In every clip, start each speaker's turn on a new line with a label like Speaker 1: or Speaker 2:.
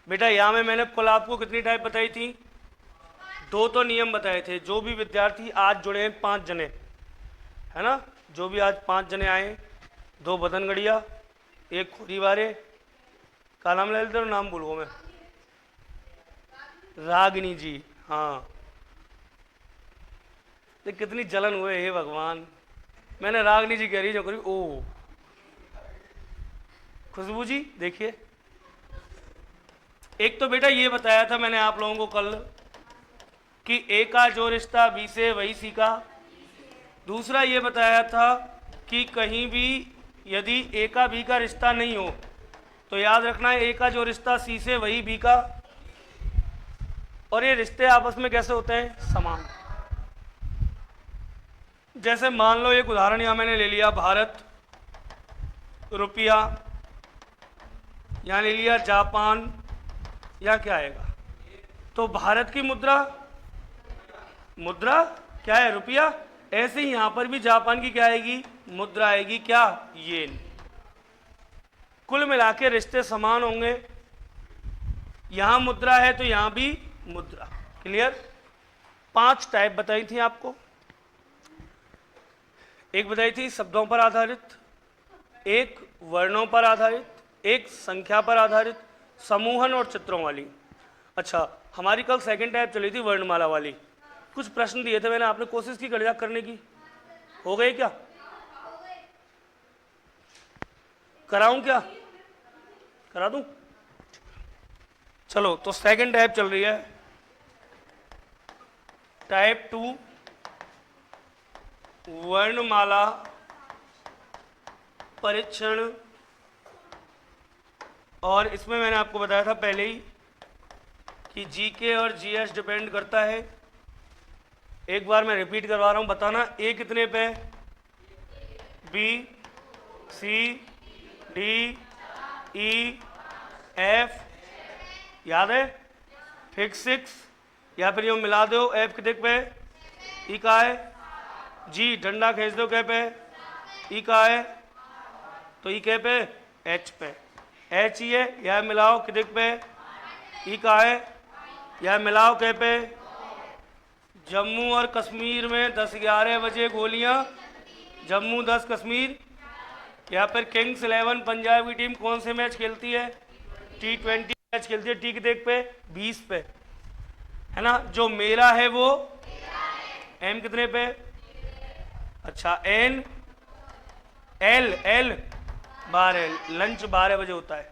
Speaker 1: बेटा यहाँ में मैंने कल आपको कितनी टाइप बताई थी? 2 तो नियम बताए थे। जो भी विद्यार्थी आज जुड़े हैं 5 जने, है ना, जो भी आज 5 जने आए, 2 बदनगढ़िया, 1 खोरीवारे, का नाम ले लेते हो, नाम भूल गो मैं, रागिनी जी, हाँ। तो कितनी जलन हुए, हे भगवान, मैंने रागिनी जी कह रही जो करी, ओ खुशबू जी देखिए। एक तो बेटा ये बताया था मैंने आप लोगों को कल कि ए का जो रिश्ता बी से वही सी का। दूसरा ये बताया था कि कहीं भी यदि ए का बी का रिश्ता नहीं हो तो याद रखना है ए का जो रिश्ता सी से वही बी का। और ये रिश्ते आपस में कैसे होते हैं? समान। जैसे मान लो एक उदाहरण यहां मैंने ले लिया, भारत, रुपया, यहां ले लिया जापान, या क्या आएगा? तो भारत की मुद्रा, मुद्रा क्या है? रुपया। ऐसे ही यहां पर भी जापान की क्या आएगी? मुद्रा आएगी, क्या? येन। कुल मिला के रिश्ते समान होंगे। यहां मुद्रा है तो यहां भी मुद्रा। क्लियर? 5 टाइप बताई थी आपको। एक बताई थी शब्दों पर आधारित, एक वर्णों पर आधारित, एक संख्या पर आधारित, समूहन और चित्रों वाली। अच्छा, हमारी कल सेकंड टाइप चली थी वर्णमाला वाली। कुछ प्रश्न दिए थे मैंने, आपने कोशिश की गणित करने की? हो गए क्या? कराऊं क्या? करा दूं? चलो, तो सेकंड टाइप चल रही है, टाइप 2 वर्णमाला परीक्षण। और इसमें मैंने आपको बताया था पहले ही कि जीके और जीएस डिपेंड करता है। एक बार मैं रिपीट करवा रहा हूं, बताना ए कितने पे? B, C, D, E, F, याद है? फिर 6, या फिर यूँ मिला दो, एफ कितने पे? ई का है। जी डंडा खींच दो, क्या पे? ई का है। तो ई के पे? एच पे। एच ही है, यह मिलाओ कितने पे? ई का है, यह मिलाओ के पे? जम्मू और कश्मीर में 10-11 बजे गोलियां, जम्मू 10 कश्मीर। या फिर किंग्स 11 पंजाब की टीम कौन से मैच खेलती है? T20 मैच खेलती है। टी कितने पे? 20 पे, है ना। जो मेरा है वो एम कितने पे? अच्छा, एन, एल, एल 12, लंच 12 बजे होता है।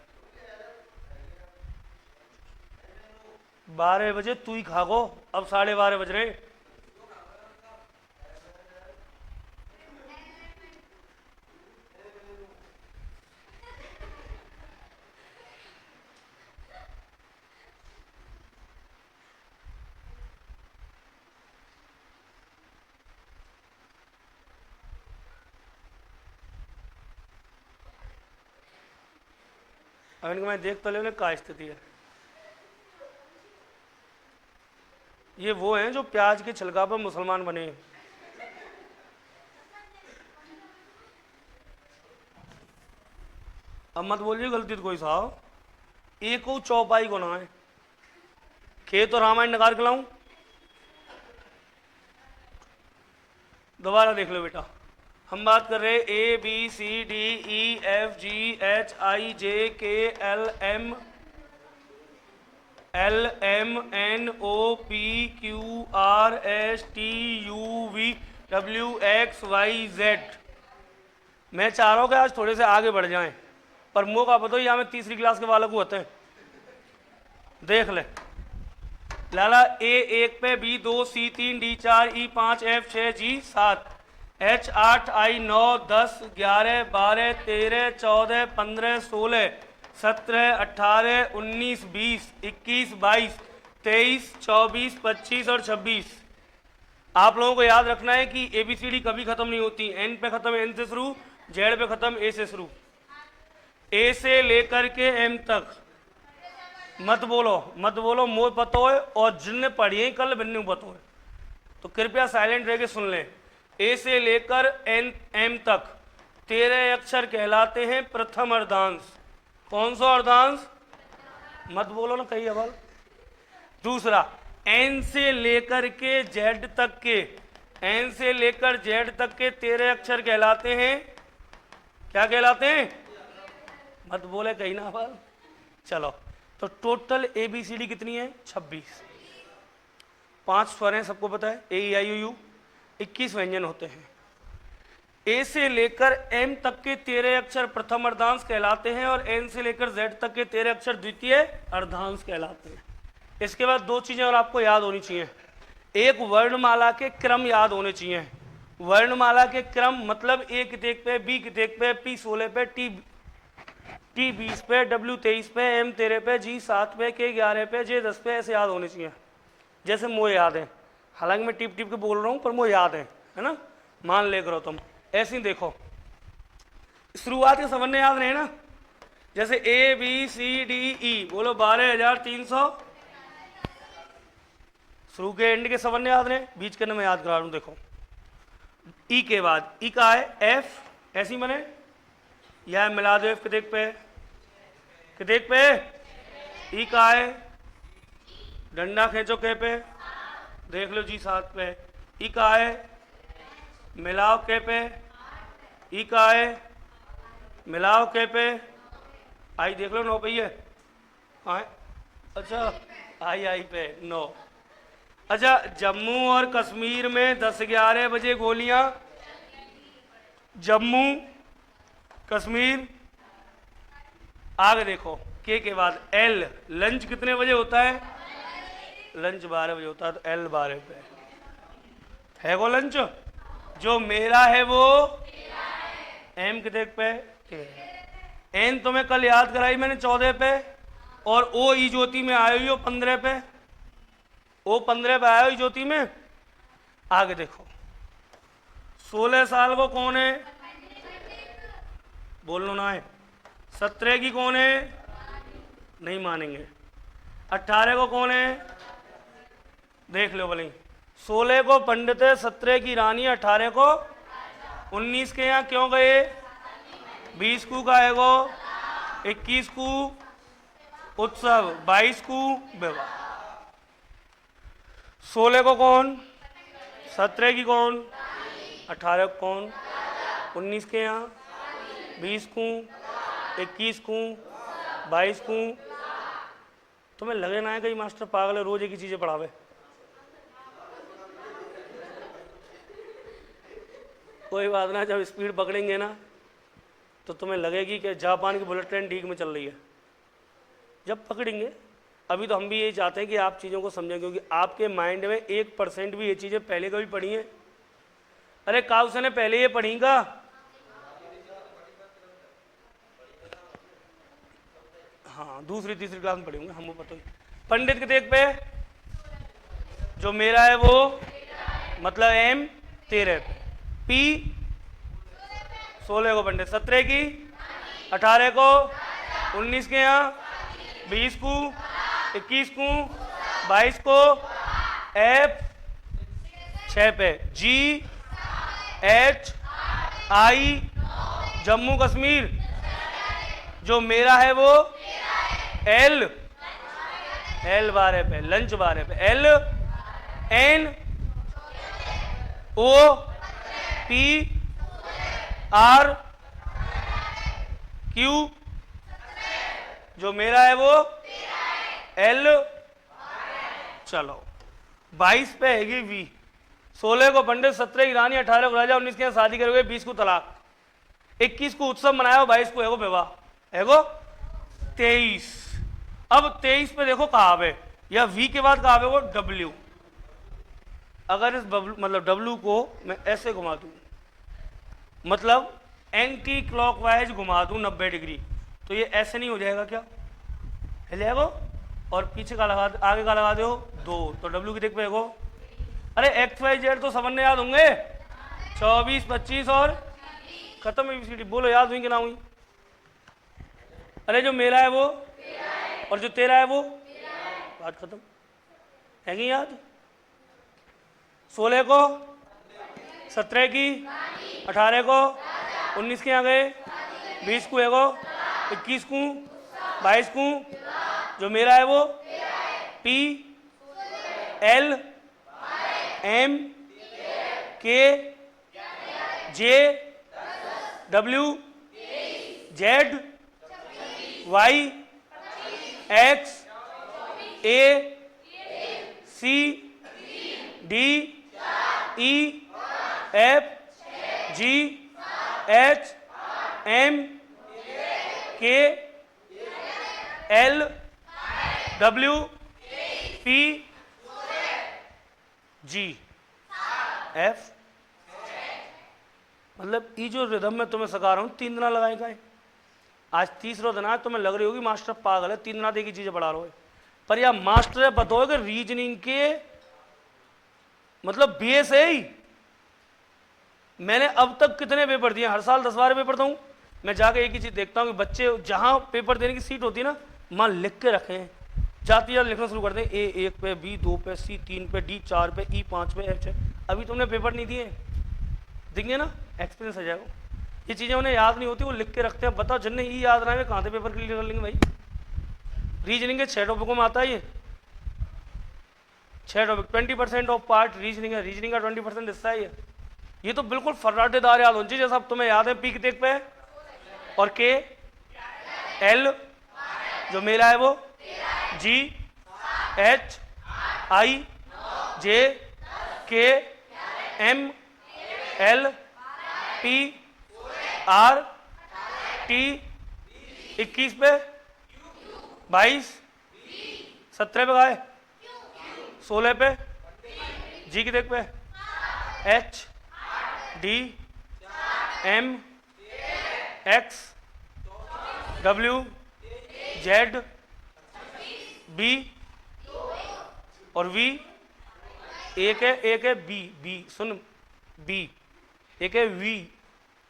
Speaker 1: 12 बजे तू ही खागो, अब 12:30 बज रहे। अब इनको मैं देख तो ले क्या स्थिति है। ये वो हैं जो प्याज के छिलका पर मुसलमान बने हैं। अब मत बोलिए गलती तो कोई साहब, एक को चौपाई को ना है, खेत और रामायण नकार के लाऊं? दोबारा देख लो बेटा, हम बात कर रहे A B C D E F G H I J K L M N O P Q R S T U V W X Y Z. मैं चाह रहा हूँ कि आज थोड़े से आगे बढ़ जाएं, पर मुँह का बताओ यहाँ में तीसरी क्लास के बालक होते हैं। देख ले लाला, ए 1 पे, बी 2, सी 3, डी 4, ई 5, एफ 6, जी 7, एच 8, आई 9, 10, 11, 12, 13, 14, 15, 16, 17, 18, 19, 20, 21, 22, 23, 24, 25 और 26। आप लोगों को याद रखना है कि एबीसीडी कभी खत्म नहीं होती। एन पे खत्म एन से शुरू, जेड पे खत्म ए से शुरू। ए से लेकर के एम तक मत बोलो मोह पतो है, और जिनने पढ़ी है कल बिन्नू पतो है, तो कृपया साइलेंट रह के सुन लें। ए से लेकर एन एम तक 13 अक्षर कहलाते हैं प्रथम अर्धांश। कौन सा अर्धांश? मत बोलो ना कहीं अवल। दूसरा, एन से लेकर के जेड तक के, एन से लेकर जेड तक के 13 अक्षर कहलाते हैं, क्या कहलाते हैं? मत बोले कहीं ना अवल। चलो, तो टोटल ABCD कितनी है? 26। 5 स्वर हैं, सबको पता है, AEIOU। 21 व्यंजन होते हैं। ए से लेकर एम तक के 13 अक्षर प्रथम अर्धांश कहलाते हैं और एन से लेकर जेड तक के 13 अक्षर द्वितीय अर्धांश कहलाते हैं। इसके बाद 2 चीजें और आपको याद होनी चाहिए। एक, वर्णमाला के क्रम याद होने चाहिए। वर्णमाला के क्रम मतलब ए कितेक पे, बी कितेक पे, पी 16 पे, टी 20 पे, डब्ल्यू 23 पे, एम 13 पे, जी 7 पे, के 11 पे, जे 10 पे, ऐसे याद होने चाहिए। जैसे मोह याद है, हालांकि मैं टिप टिप के बोल रहा हूँ पर मोह याद है ना, मान ले करो तुम। ऐसे ही देखो, शुरुआत के समझने याद रहे ना, जैसे ABCDE बोलो 12,300। शुरू के एंड के समझने याद रहे, बीच के मैं याद करा रहा हूं। देखो, ई के बाद ई का है F, ऐसी बने, यह मिला दो F कितेक पे, कितेक पे, ई का है डंडा खींचो के पे, देख लो जी 7 पे, ई का है मिलाओ के पे, ई का है मिलाओ के पे, आई देख लो 9 पे ही है, हाँ अच्छा आई पे 9। अच्छा, जम्मू और कश्मीर में 10-11 बजे गोलियां, जम्मू कश्मीर। आगे देखो, के बाद L, लंच कितने बजे होता है? लंच 12 बजे होता है, तो L 12 पे है वो लंच। जो मेरा है वो M कितने पे? N तुम्हें कल याद कराई मैंने 14 पे, और O ई ज्योति में आयो हो 15 पे, O 15 पे आयो ज्योति में। आगे देखो, 16 साल को कौन है? बोलो ना है। 17 की कौन है? नहीं मानेंगे। 18 को कौन है? देख लो भले। 16 को पंडित है, 17 की रानी, 18 को 19 के यहाँ क्यों गए? 20 को गाएगो, 21 को उत्सव, 22 को विवाह। 16 को कौन? 17 की कौन? 18 को कौन? 19 के यहाँ, 20 को, 21 को, 22 को। तुम्हें लगे ना है कहीं मास्टर पागल है, रोज एक ही चीजें पढ़ावे। कोई बात ना, जब स्पीड पकड़ेंगे ना तो तुम्हें लगेगी कि जापान की बुलेट ट्रेन ठीक में चल रही है। जब पकड़ेंगे, अभी तो हम भी यही चाहते हैं कि आप चीज़ों को समझें, क्योंकि आपके माइंड में 1% भी ये चीज़ें पहले कभी पढ़ी हैं? अरे काउस ने पहले ये पढ़ी का? हाँ, दूसरी तीसरी क्लास में पढ़े होंगे, हमको पता ही। पंडित के देख पे, जो मेरा है वो मतलब M 13 पे, P 16 को पंडित, 17 की, 18 को, 19 के यहाँ, 20 को, 21 को, 22 को, F 6 पे, G H I Jammu Kashmir, जो मेरा है वो L 12 पे, लंच 12 पे, L N O P R Q, जो मेरा है वो L। चलो, 22 पे हैगी V, 16 को पंडित, 17 की रानी, 18 को राजा, 19 के यहाँ शादी करोगे, 20 को तलाक, 21 को उत्सव मनाया, 22 को है वो विवाह, है वो 23। अब 23 पे देखो कहाँ पे, या V के बाद कहाँ पे वो W। अगर इस मतलब W को मैं ऐसे घुमा दूं, मतलब एंटी क्लॉकवाइज घुमा दूं 90 डिग्री, तो ये ऐसे नहीं हो जाएगा क्या? हिल जाएगा। और पीछे का लगा, आगे का लगा दो 2, तो W की देख पेगो। अरे XYZ तो समझने याद होंगे, 24, 25 और खत्म ABCD। बोलो याद हुई कि ना हुई? अरे जो मेरा है वो और जो तेरा है वो, बात खत्म है कि याद? 16 को, 17 की, 18 को, 19 के यहाँ गए, 20 को एगो, 21 को, 22 को, जो मेरा है वो P L M K J W Z Y X A C D E F G H M K L W P G F। मतलब ये जो रिदम में तुम्हें सिखा रहा हूँ 3 दिन लगाएगा। आज तीसरा दिन आज तुम्हें लग रही होगी मास्टर पागल है, 3 दिन एक ही चीजें पढ़ा रहे हो। पर यह मास्टर है बताओ कि रीजनिंग के मतलब बेस है ही। मैंने अब तक कितने पेपर दिए, हर साल 10-12 पेपर दूँ। मैं जाके एक ही चीज देखता हूँ कि बच्चे जहाँ पेपर देने की सीट होती है ना, वहाँ लिख के रखे हैं, जाती जाती लिखना शुरू करते हैं। A 1 पे, B 2 पे, C 3 पे, D 4 पे, E 5 पे, F 6। अभी तुमने पेपर नहीं दिए, देंगे ना, एक्सपीरियंस आ जाएगा। ये चीज़ें उन्हें याद नहीं होती, वो लिख के रखते हैं। बताओ जिन्हें ये याद रहा है कहाँ से पेपर क्लियर कर लेंगे भाई। रीजनिंग के 6 टॉपिकों में आता है ये, 6 टॉपिक। 20% ऑफ पार्ट रीजनिंग है, रीजनिंग का 20% हिस्सा है ये तो बिल्कुल फर्राटेदार याद होनी चाहिए। जैसा अब तुम्हें याद है P कितने पे और K L जो मेरा है वो G H I J K M L P R T 21 पे 22 17 पे गाए 16 पे G कितने पे H D M X W Z B और V। एक है B सुन, B एक है V,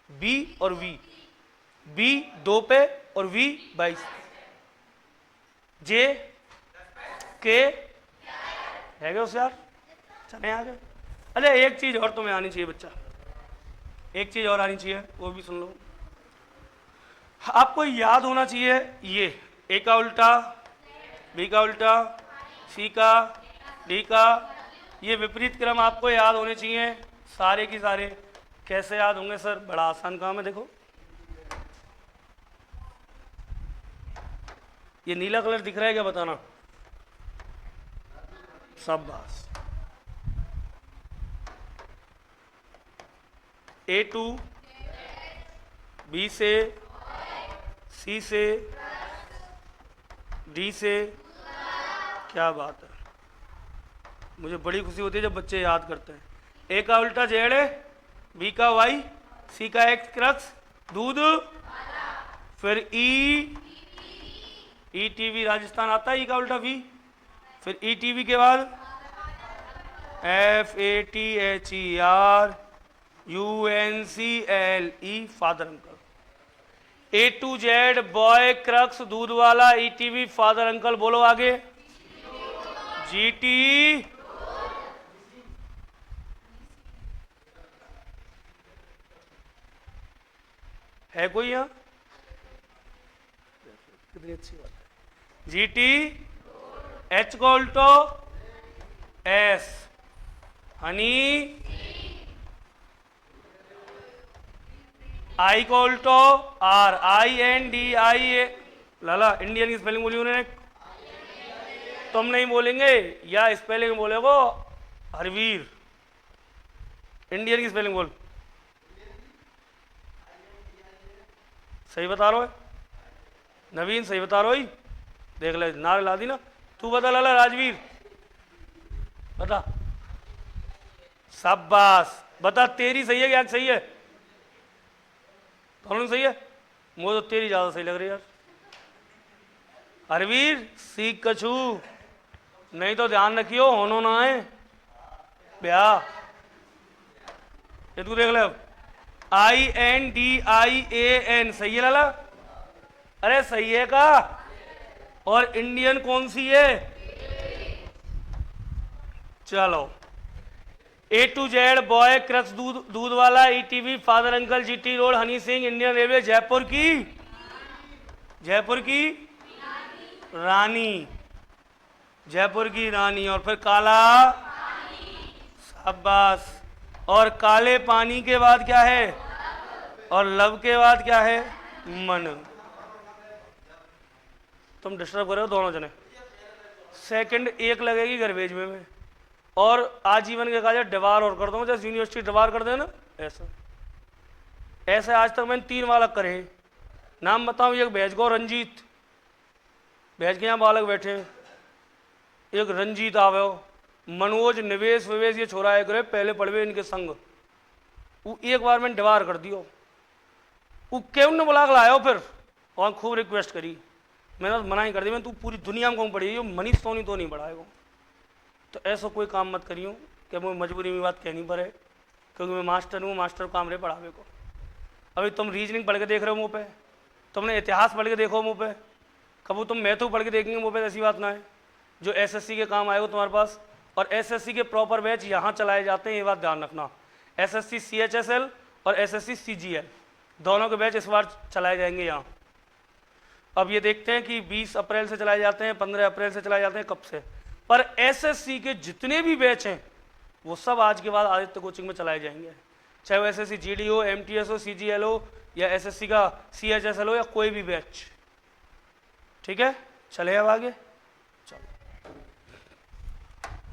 Speaker 1: B और V। B 2 पे और V 22। J K है क्या उस यार, चले आगे। अरे एक चीज और तुम्हें आनी चाहिए बच्चा, एक चीज और आनी चाहिए, वो भी सुन लो। आपको याद होना चाहिए ये A का उल्टा, B का उल्टा, C का, D का, ये विपरीत क्रम आपको याद होने चाहिए सारे की सारे। कैसे याद होंगे सर, बड़ा आसान काम है। देखो ये नीला कलर दिख रहा है क्या, बताना। शाबाश। A2 B से, C से, D से, क्या बात है। मुझे बड़ी खुशी होती है जब बच्चे याद करते हैं। A का उल्टा जेड है, B का वाई, C का एक्स क्रक्स दूध, फिर ई टीवी राजस्थान आता है, ई का उल्टा V, फिर ई टीवी के बाद FATHER UNCLE father uncle. A to Z boy crux दूध वाला, ETV फादर अंकल। बोलो आगे। GT है कोई यहाँ, कितनी अच्छी बात है। GT H को उल्टो S हनी, I को उल्टो R INDIA। लाला इंडियन की स्पेलिंग बोली उन्होंने, तुम नहीं बोलेंगे या स्पेलिंग बोलेगो हरवीर। इंडियन की स्पेलिंग बोल, सही बता रहा है नवीन, सही बता रहा ही। देख ले नारे ला दी ना। तू बता लाला राजवीर, बता। शाबाश, बता तेरी सही है क्या सही है, दोनों सही है। मुझे तो तेरी ज्यादा सही लग रही है यार। हरवीर सीख कछू, नहीं तो ध्यान रखियो होनो ना है ब्याह। ये तू देख ले अब, INDIAN सही है लाला। अरे सही है का, और इंडियन कौन सी है। चलो A to Z boy crux दूध वाला, ETV father uncle, GT road Honey Singh, Indian railway, Jaipur की रानी, जयपुर की रानी। और फिर काला, शाबाश। और काले पानी के बाद क्या है? और लव के बाद क्या है? मन। तुम डिस्टर्ब कर रहे हो दोनों जने। सेकंड एक लगेगी गरबेज में और आजीवन के काज डिवार और कर दूंगा, जैसे यूनिवर्सिटी डिवार कर देना ऐसा। ऐसे आज तक मैंने 3 बालक करे। नाम बताऊं? एक भैज को रंजीत, भैज के यहाँ बालक बैठे हैं। एक रंजीत आवे, मनोज, निवेश विवेश ये छोरा है करे पहले पढ़वे इनके संग। वो एक बार मैंने डिवार कर दियो। वो क्यों न बुला के लाया फिर और खूब रिक्वेस्ट करी। मैंने मना ही कर दी। मैं तू पूरी दुनिया में कौन पढ़ी, मनीष सोनी तो नहीं पढ़ाएगा। तो ऐसा कोई काम मत करियो कि मुझे मजबूरी में बात कहनी पड़े, क्योंकि मैं मास्टर हूँ, मास्टर काम रहे पढ़ावे को। अभी तुम रीजनिंग पढ़ के देख रहे हो मुँह पे, तुमने इतिहास पढ़ के देखो मुँह पे, कभी तुम मैथू पढ़ के देखेंगे मुँह पे, ऐसी बात ना है। जो एसएससी के काम आएगा तुम्हारे पास, और एसएससी के प्रॉपर बैच यहाँ चलाए जाते हैं, ये बात ध्यान रखना। एसएससी CHSL और एसएससी CGL दोनों के बैच इस बार चलाए जाएंगे यहाँ। अब ये देखते हैं कि 20 अप्रैल से चलाए जाते हैं, 15 अप्रैल से चलाए जाते हैं, कब से। पर एसएससी के जितने भी बैच हैं वो सब आज के बाद आदित्य कोचिंग में चलाए जाएंगे, चाहे वो एसएससी GD हो, MTS हो, CGL हो, या एसएससी का CHSL हो, या कोई भी बैच। ठीक है, चले अब आगे। चलो,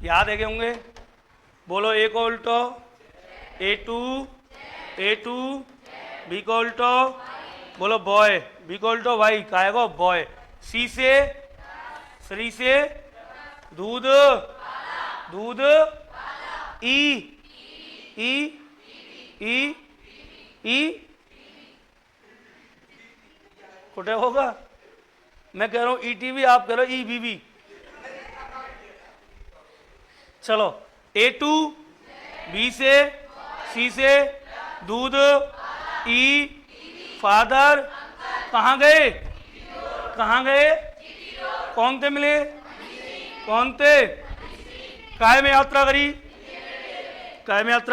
Speaker 1: याद है क्या होंगे? बोलो। A को उल्टो A2 B को उल्टो बोलो बॉय, B को उल्टो भाई, काय को बॉय। C से श्री से दूध, ई कुटे होगा। मैं कह रहा हूं ETV, आप कह रहे हो EBB। चलो, A2 B से C से दूध, ई फादर, कहाँ गए? कौन थे मिले? कौन थे? काय में यात्रा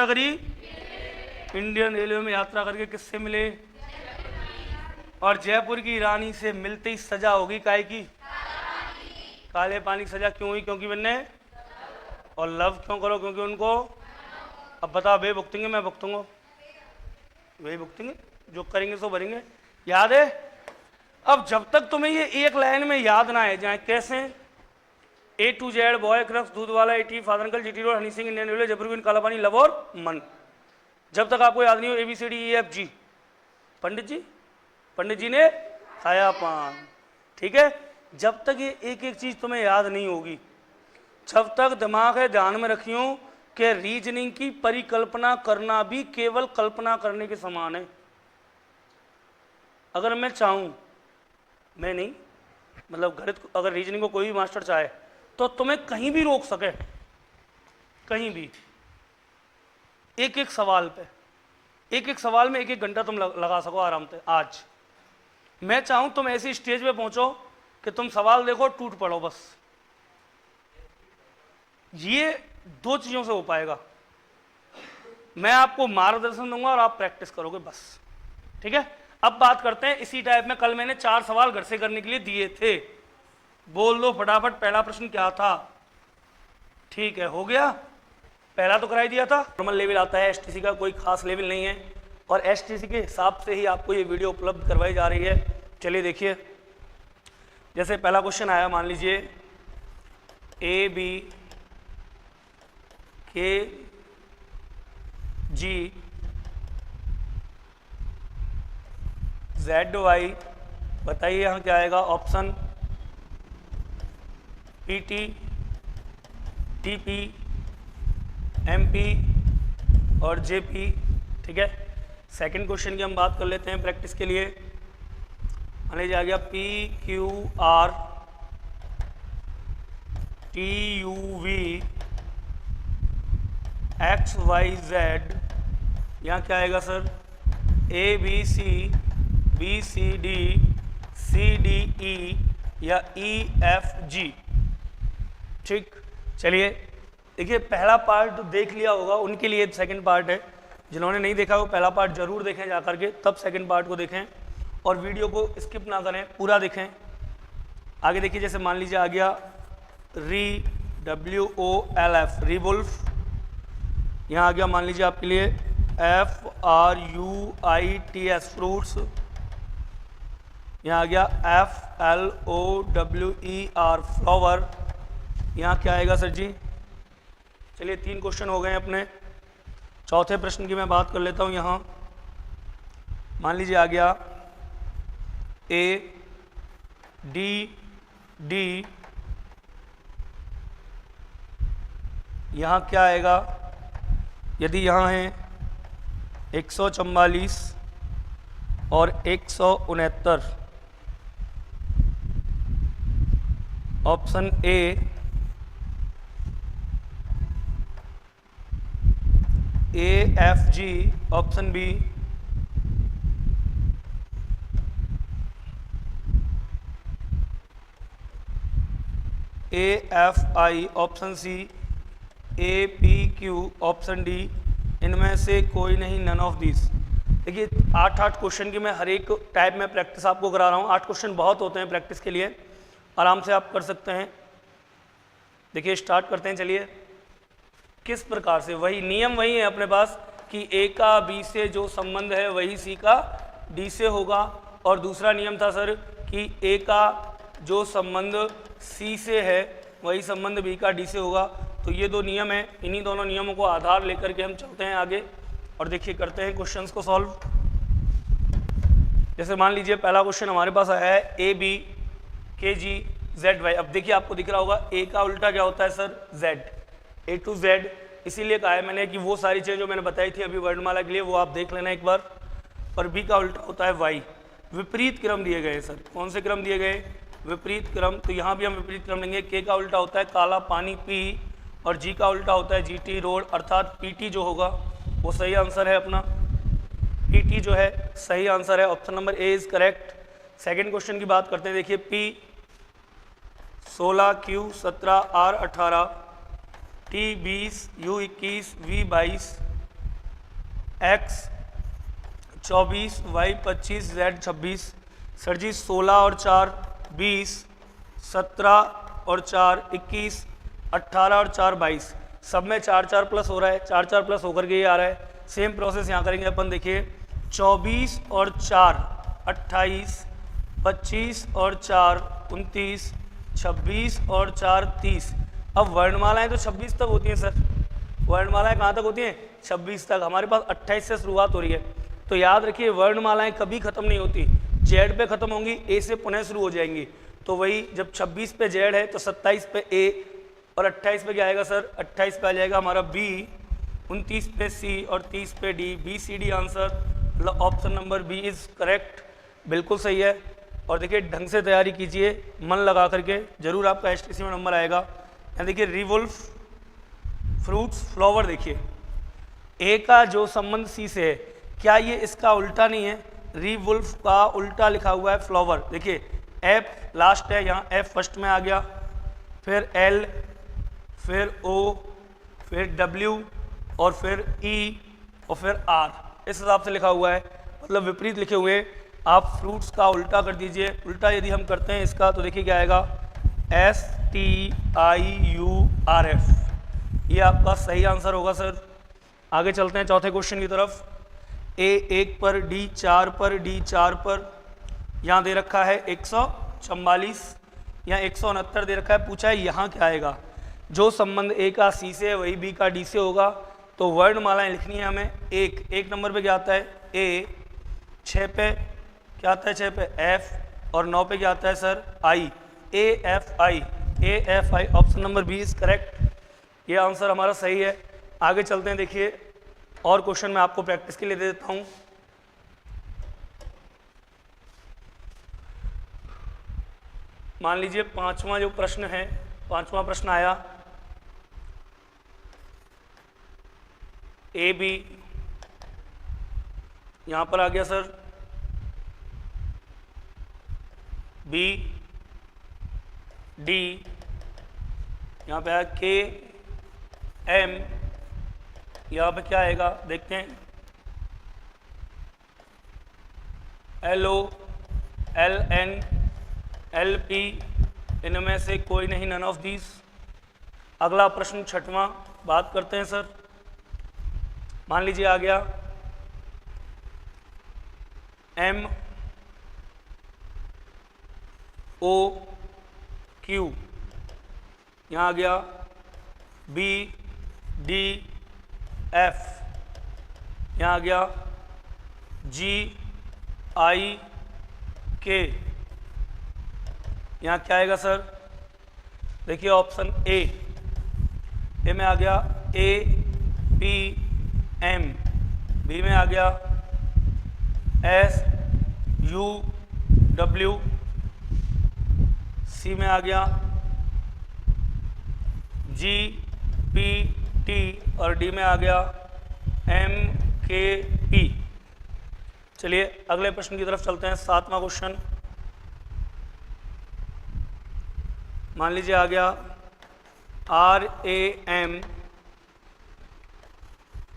Speaker 1: करी? इंडियन रेलवे में यात्रा करके किससे मिले? और जयपुर की रानी से मिलते ही सजा होगी काय की? काले पानी की सजा क्यों हुई? क्योंकि मैंने। और लव क्यों करो? क्योंकि उनको। अब बताओ, वे भुगतेंगे मैं भुगतूंगा? वे भुगतेंगे, जो करेंगे सो भरेंगे। याद है? अब जब तक तुम्हें ये एक लाइन में याद ना है जाए कैसे? A to Z boy, crux, दूध वाला, AT, father uncle, GT road, Honey Singh, Indian railway, Jaipur, काला पानी, लव और मन। जब तक आपको याद नहीं हो ABCD EFG, पंडित जी ने खाया पान। ठीक है, जब तक ये एक एक चीज तुम्हें याद नहीं होगी, जब तक दिमाग है ध्यान में रखियो कि रीजनिंग की परिकल्पना करना भी केवल कल्पना करने के समान है। अगर मैं चाहूं, मैं नहीं, मतलब गणित, अगर रीजनिंग को कोई भी मास्टर चाहे तो तुम्हें कहीं भी रोक सके, कहीं भी, एक एक सवाल पे, एक एक सवाल में 1-1 घंटा तुम लगा सको आराम से। आज मैं चाहूं तुम ऐसी स्टेज पे पहुंचो कि तुम सवाल देखो, टूट पड़ो बस। ये 2 चीजों से हो पाएगा। मैं आपको मार्गदर्शन दूंगा और आप प्रैक्टिस करोगे बस। ठीक है, अब बात करते हैं इसी टाइप में। कल मैंने 4 सवाल घर से करने के लिए दिए थे, बोल दो फटाफट। पहला प्रश्न क्या था? ठीक है, हो गया। पहला तो कराई दिया था। नॉर्मल लेवल आता है, STC का कोई खास लेवल नहीं है, और STC के हिसाब से ही आपको ये वीडियो उपलब्ध करवाई जा रही है। चलिए देखिए, जैसे पहला क्वेश्चन आया, मान लीजिए AB KG ZY, बताइए यहाँ क्या आएगा? ऑप्शन PT, TP, MP और JP। ठीक है, सेकंड क्वेश्चन की हम बात कर लेते हैं प्रैक्टिस के लिए। मान लीजिए आ गया PQR TUV XYZ, यहाँ क्या आएगा सर? ABC BCD CDE या EFG। ठीक, चलिए देखिए, पहला पार्ट देख लिया होगा, उनके लिए सेकंड पार्ट है। जिन्होंने नहीं देखा वो पहला पार्ट जरूर देखें जा करके, तब सेकंड पार्ट को देखें, और वीडियो को स्किप ना करें, पूरा देखें। आगे देखिए, जैसे मान लीजिए आ गया REWOLF, रिवुल्फ। यहाँ आ गया मान लीजिए आपके लिए FRUITS, फ्रूट्स। यहाँ आ गया FLOWER, फ्लावर। यहाँ क्या आएगा सर जी? चलिए 3 क्वेश्चन हो गए अपने। चौथे प्रश्न की मैं बात कर लेता हूँ। यहाँ मान लीजिए आ गया ADD, यहाँ क्या आएगा? यदि यहाँ है 144 और 169, option A AFG, option B AFI, option C APQ, option D. इनमें से कोई नहीं, नन ऑफ दिस। देखिए 8 क्वेश्चन की मैं हर एक टाइप में प्रैक्टिस आपको करा रहा हूँ। 8 क्वेश्चन बहुत होते हैं प्रैक्टिस के लिए, आराम से आप कर सकते हैं। देखिए स्टार्ट करते हैं। चलिए, किस प्रकार से, वही नियम वही है अपने पास कि ए का बी से जो संबंध है वही सी का डी से होगा। और दूसरा नियम था सर कि ए का जो संबंध सी से है वही संबंध बी का डी से होगा। तो ये 2 नियम हैं, इन्हीं दोनों नियमों को आधार लेकर के हम चलते हैं आगे और देखिए करते हैं क्वेश्चंस को सॉल्व। जैसे मान लीजिए पहला क्वेश्चन हमारे पास आया है ABKGZY। अब देखिए आपको दिख रहा होगा ए का उल्टा क्या होता है sir? Z, A to Z। इसीलिए कहा है मैंने कि वो सारी चीज़ें जो मैंने बताई थी अभी वर्णमाला के लिए वो आप देख लेना एक बार। और बी का उल्टा होता है Y। विपरीत क्रम दिए गए सर। कौन से क्रम दिए गए? विपरीत क्रम। तो यहाँ भी हम विपरीत क्रम लेंगे। के का उल्टा होता है काला पानी P, और जी का उल्टा होता है GT, रोड। अर्थात PT जो होगा वो सही आंसर है अपना। PT जो है सही आंसर है। Option number A is correct. Second question की बात करते हैं। देखिए P 16, Q 17, R 18, T 20, U 21, V 22, X 24, Y 25, Z 26। Sir जी 16 और 4 20, 17 और 4 21, 18 और 4 22, सब में 4 प्लस हो रहा है। 4 प्लस होकर के ये आ रहा है। सेम प्रोसेस यहाँ करेंगे अपन। देखिए 24 और 4 28, 25 और 4 29, 26 और 4 30। अब वर्णमालाएं तो 26 तक होती हैं सर। वर्णमालाएं कहाँ तक होती हैं? 26 तक। हमारे पास 28 से शुरुआत हो रही है। तो याद रखिए वर्णमालाएं कभी खत्म नहीं होती। जेड पे खत्म होंगी, ए से पुनः शुरू हो जाएंगी। तो वही जब 26 पे जेड है तो 27 पे ए, और 28 पे क्या आएगा सर? 28 पे आ जाएगा हमारा बी, 29 पे सी और 30 पे D. BCD answer. Option number B is correct, बिल्कुल सही है। और देखिए ढंग से तैयारी कीजिए, मन लगा करके, जरूर आपका STC में नंबर आएगा। यहाँ देखिए रिवुल्फ, फ्रूट्स, फ्लावर। देखिए ए का जो संबंध सी से है, क्या ये इसका उल्टा नहीं है? रिवुल्फ का उल्टा लिखा हुआ है फ्लावर। देखिए F लास्ट है, यहाँ F फर्स्ट में आ गया, फिर L, फिर O, फिर W और फिर E और फिर R। इस हिसाब से लिखा हुआ है, मतलब विपरीत लिखे हुए। आप फ्रूट्स का उल्टा कर दीजिए। उल्टा यदि हम करते हैं इसका तो देखिए क्या आएगा? STIURF। ये आपका सही आंसर होगा सर। आगे चलते हैं चौथे क्वेश्चन की तरफ। A 1 पर, D 4 पर, D 4 पर। यहाँ दे रखा है 144, यहाँ 169 दे रखा है। पूछा है यहाँ क्या आएगा? जो संबंध A का C से है वही B का D से होगा। तो वर्णमालाएं लिखनी है हमें। एक नंबर पे क्या आता है? A, 6 पे क्या आता है? 6 पे F, और 9 पे क्या आता है sir? I, AFI। Option number B is correct. ये आंसर हमारा सही है। आगे चलते हैं। देखिए और क्वेश्चन मैं आपको प्रैक्टिस के लिए दे देता हूं। मान लीजिए पांचवा जो प्रश्न है, पांचवा प्रश्न आया AB, यहां पर आ गया सर B, D, यहाँ पे आया K, M, यहाँ पे क्या आएगा देखते हैं? LO, LN, LP, इनमें से कोई नहीं, नन ऑफ दीज। अगला प्रश्न छठवां बात करते हैं सर। मान लीजिए आ गया M O Q, यहाँ आ गया B D F, यहाँ आ गया G I K, यहाँ क्या आएगा सर? देखिए ऑप्शन ए में आ गया A P M, बी में आ गया S U W, सी में आ गया G P T और डी में आ गया M K P। चलिए अगले प्रश्न की तरफ चलते हैं। 7वां क्वेश्चन, मान लीजिए आ गया R A M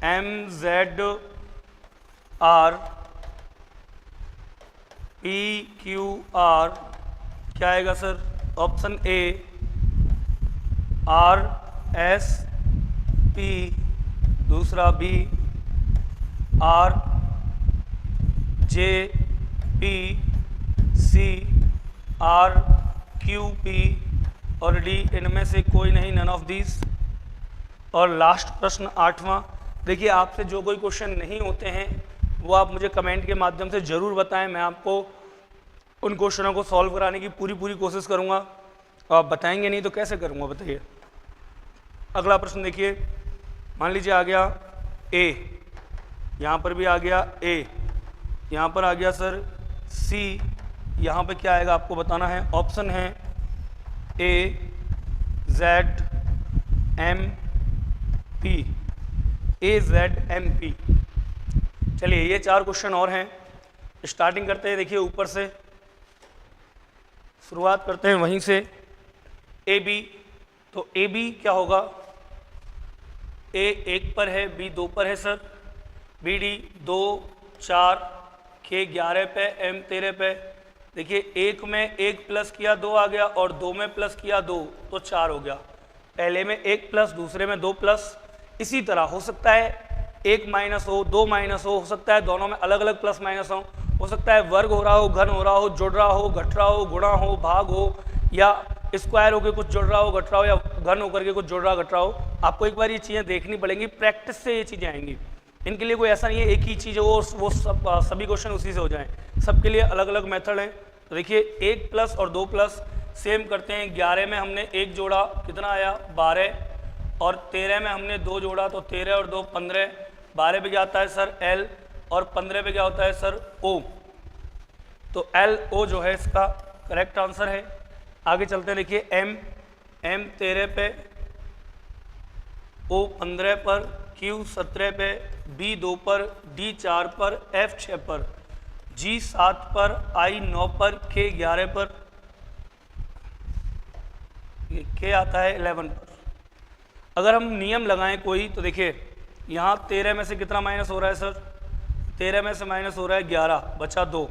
Speaker 1: M Z R P Q R, क्या आएगा sir? Option A R S P, दूसरा B R J P C R Q P और डी इनमें से कोई नहीं, नन ऑफ दीज। और लास्ट प्रश्न 8वां। देखिए आपसे जो कोई क्वेश्चन नहीं होते हैं वो आप मुझे कमेंट के माध्यम से ज़रूर बताएं, मैं आपको उन क्वेश्चनों को सॉल्व कराने की पूरी कोशिश करूंगा। आप बताएंगे नहीं तो कैसे करूंगा बताइए। अगला प्रश्न देखिए, मान लीजिए आ गया ए, यहाँ पर भी आ गया ए, यहाँ पर आ गया सर सी, यहाँ पे क्या आएगा आपको बताना है। ऑप्शन है A Z M P, A Z M P। चलिए ये 4 क्वेश्चन और हैं, स्टार्टिंग करते हैं। देखिए ऊपर से शुरुआत करते हैं वहीं से। ए बी, तो ए बी क्या होगा? ए 1 पर है, बी 2 पर है सर, बी डी 2 4, के 11 पे, एम 13 पे। देखिए 1 में 1 प्लस किया 2 आ गया और 2 में प्लस किया 2 तो 4 हो गया। पहले में 1 प्लस, दूसरे में 2 प्लस। इसी तरह हो सकता है 1 माइनस हो, 2 माइनस हो सकता है दोनों में अलग अलग प्लस माइनस हो सकता है वर्ग हो रहा हो, घन हो रहा हो, जुड़ रहा हो, घट रहा हो, गुणा हो, भाग हो, या स्क्वायर होकर कुछ जुड़ रहा हो, घट रहा हो, या घन होकर के कुछ जुड़ रहा घट रहा हो। आपको एक बार ये चीज़ें देखनी पड़ेंगी, प्रैक्टिस से ये चीज़ें आएंगी। इनके लिए कोई ऐसा नहीं है एक ही चीज़ वो सभी क्वेश्चन उसी से हो जाएं, सबके लिए अलग अलग मेथड हैं। तो देखिए 1 प्लस और 2 प्लस सेम करते हैं। 11 में हमने 1 जोड़ा, कितना आया 12, और 13 में हमने 2 जोड़ा तो 13 और 2 15। 12 पे क्या आता है सर L, और 15 पे क्या होता है सर O। तो L O जो है इसका करेक्ट आंसर है। आगे चलते हैं, देखिए M 13 पे, O 15 पर, Q 17 पे, B 2 पर, D 4 पर, F 6 पर, G 7 पर, I 9 पर, K 11 पर, K आता है 11 पर। अगर हम नियम लगाएं कोई तो देखिए यहाँ 13 में से कितना माइनस हो रहा है सर? 13 में से माइनस हो रहा है 11, बचा 2।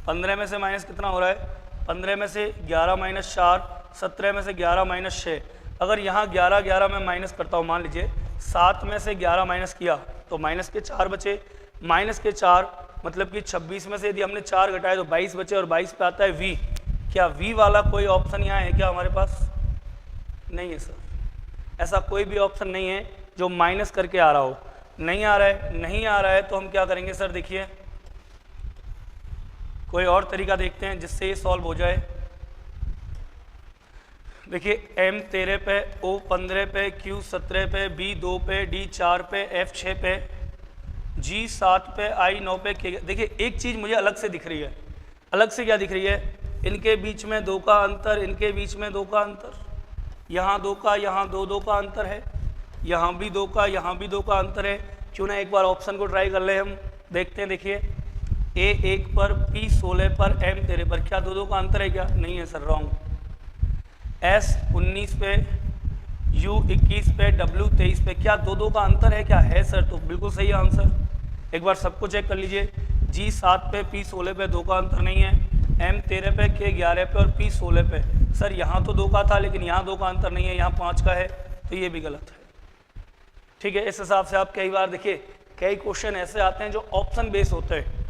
Speaker 1: 15 में से माइनस कितना हो रहा है? 15 में से 11 माइनस 4, 17 में से 11 माइनस 6। अगर यहाँ 11 में माइनस करता हूँ, मान लीजिए 7 में से 11 माइनस किया तो माइनस के 4 बचे। माइनस के 4 मतलब कि 26 में से यदि हमने 4 घटाए तो 22 बचे, और 22 पे आता है V। क्या V वाला कोई ऑप्शन यहाँ है क्या हमारे पास? नहीं है सर, ऐसा कोई भी ऑप्शन नहीं है जो माइनस करके आ रहा हो। नहीं आ रहा है तो हम क्या करेंगे सर? देखिए कोई और तरीका देखते हैं जिससे ये सॉल्व हो जाए। देखिए M 13 पे, O 15 पे, Q 17 पे, B 2 पे, D 4 पे, F 6 पे, G 7 पे, I 9 पे, K। देखिए एक चीज़ मुझे अलग से दिख रही है। अलग से क्या दिख रही है? इनके बीच में 2 का अंतर, इनके बीच में 2 का अंतर, यहाँ 2 का, यहाँ 2 का अंतर है, यहाँ भी 2 का, यहाँ भी 2 का अंतर है। क्यों ना एक बार ऑप्शन को ट्राई कर ले, हम देखते हैं। देखिए A 1 पर, P 16 पर, M 13 पर, क्या 2 का अंतर है क्या? नहीं है सर, रॉन्ग। S 19 पे, U 21 पे, W 23 पे, क्या 2 का अंतर है क्या? है सर, तो बिल्कुल सही आंसर। एक बार सबको चेक कर लीजिए। G 7 पे, P 16 पे 2 का अंतर नहीं है, M 13 पे, K 11 पे और P 16 पे सर यहाँ तो 2 का था लेकिन यहाँ 2 का अंतर नहीं है, यहाँ 5 का है, तो ये भी गलत है। ठीक है, इस हिसाब से आप कई बार देखिए कई क्वेश्चन ऐसे आते हैं जो ऑप्शन बेस होते हैं,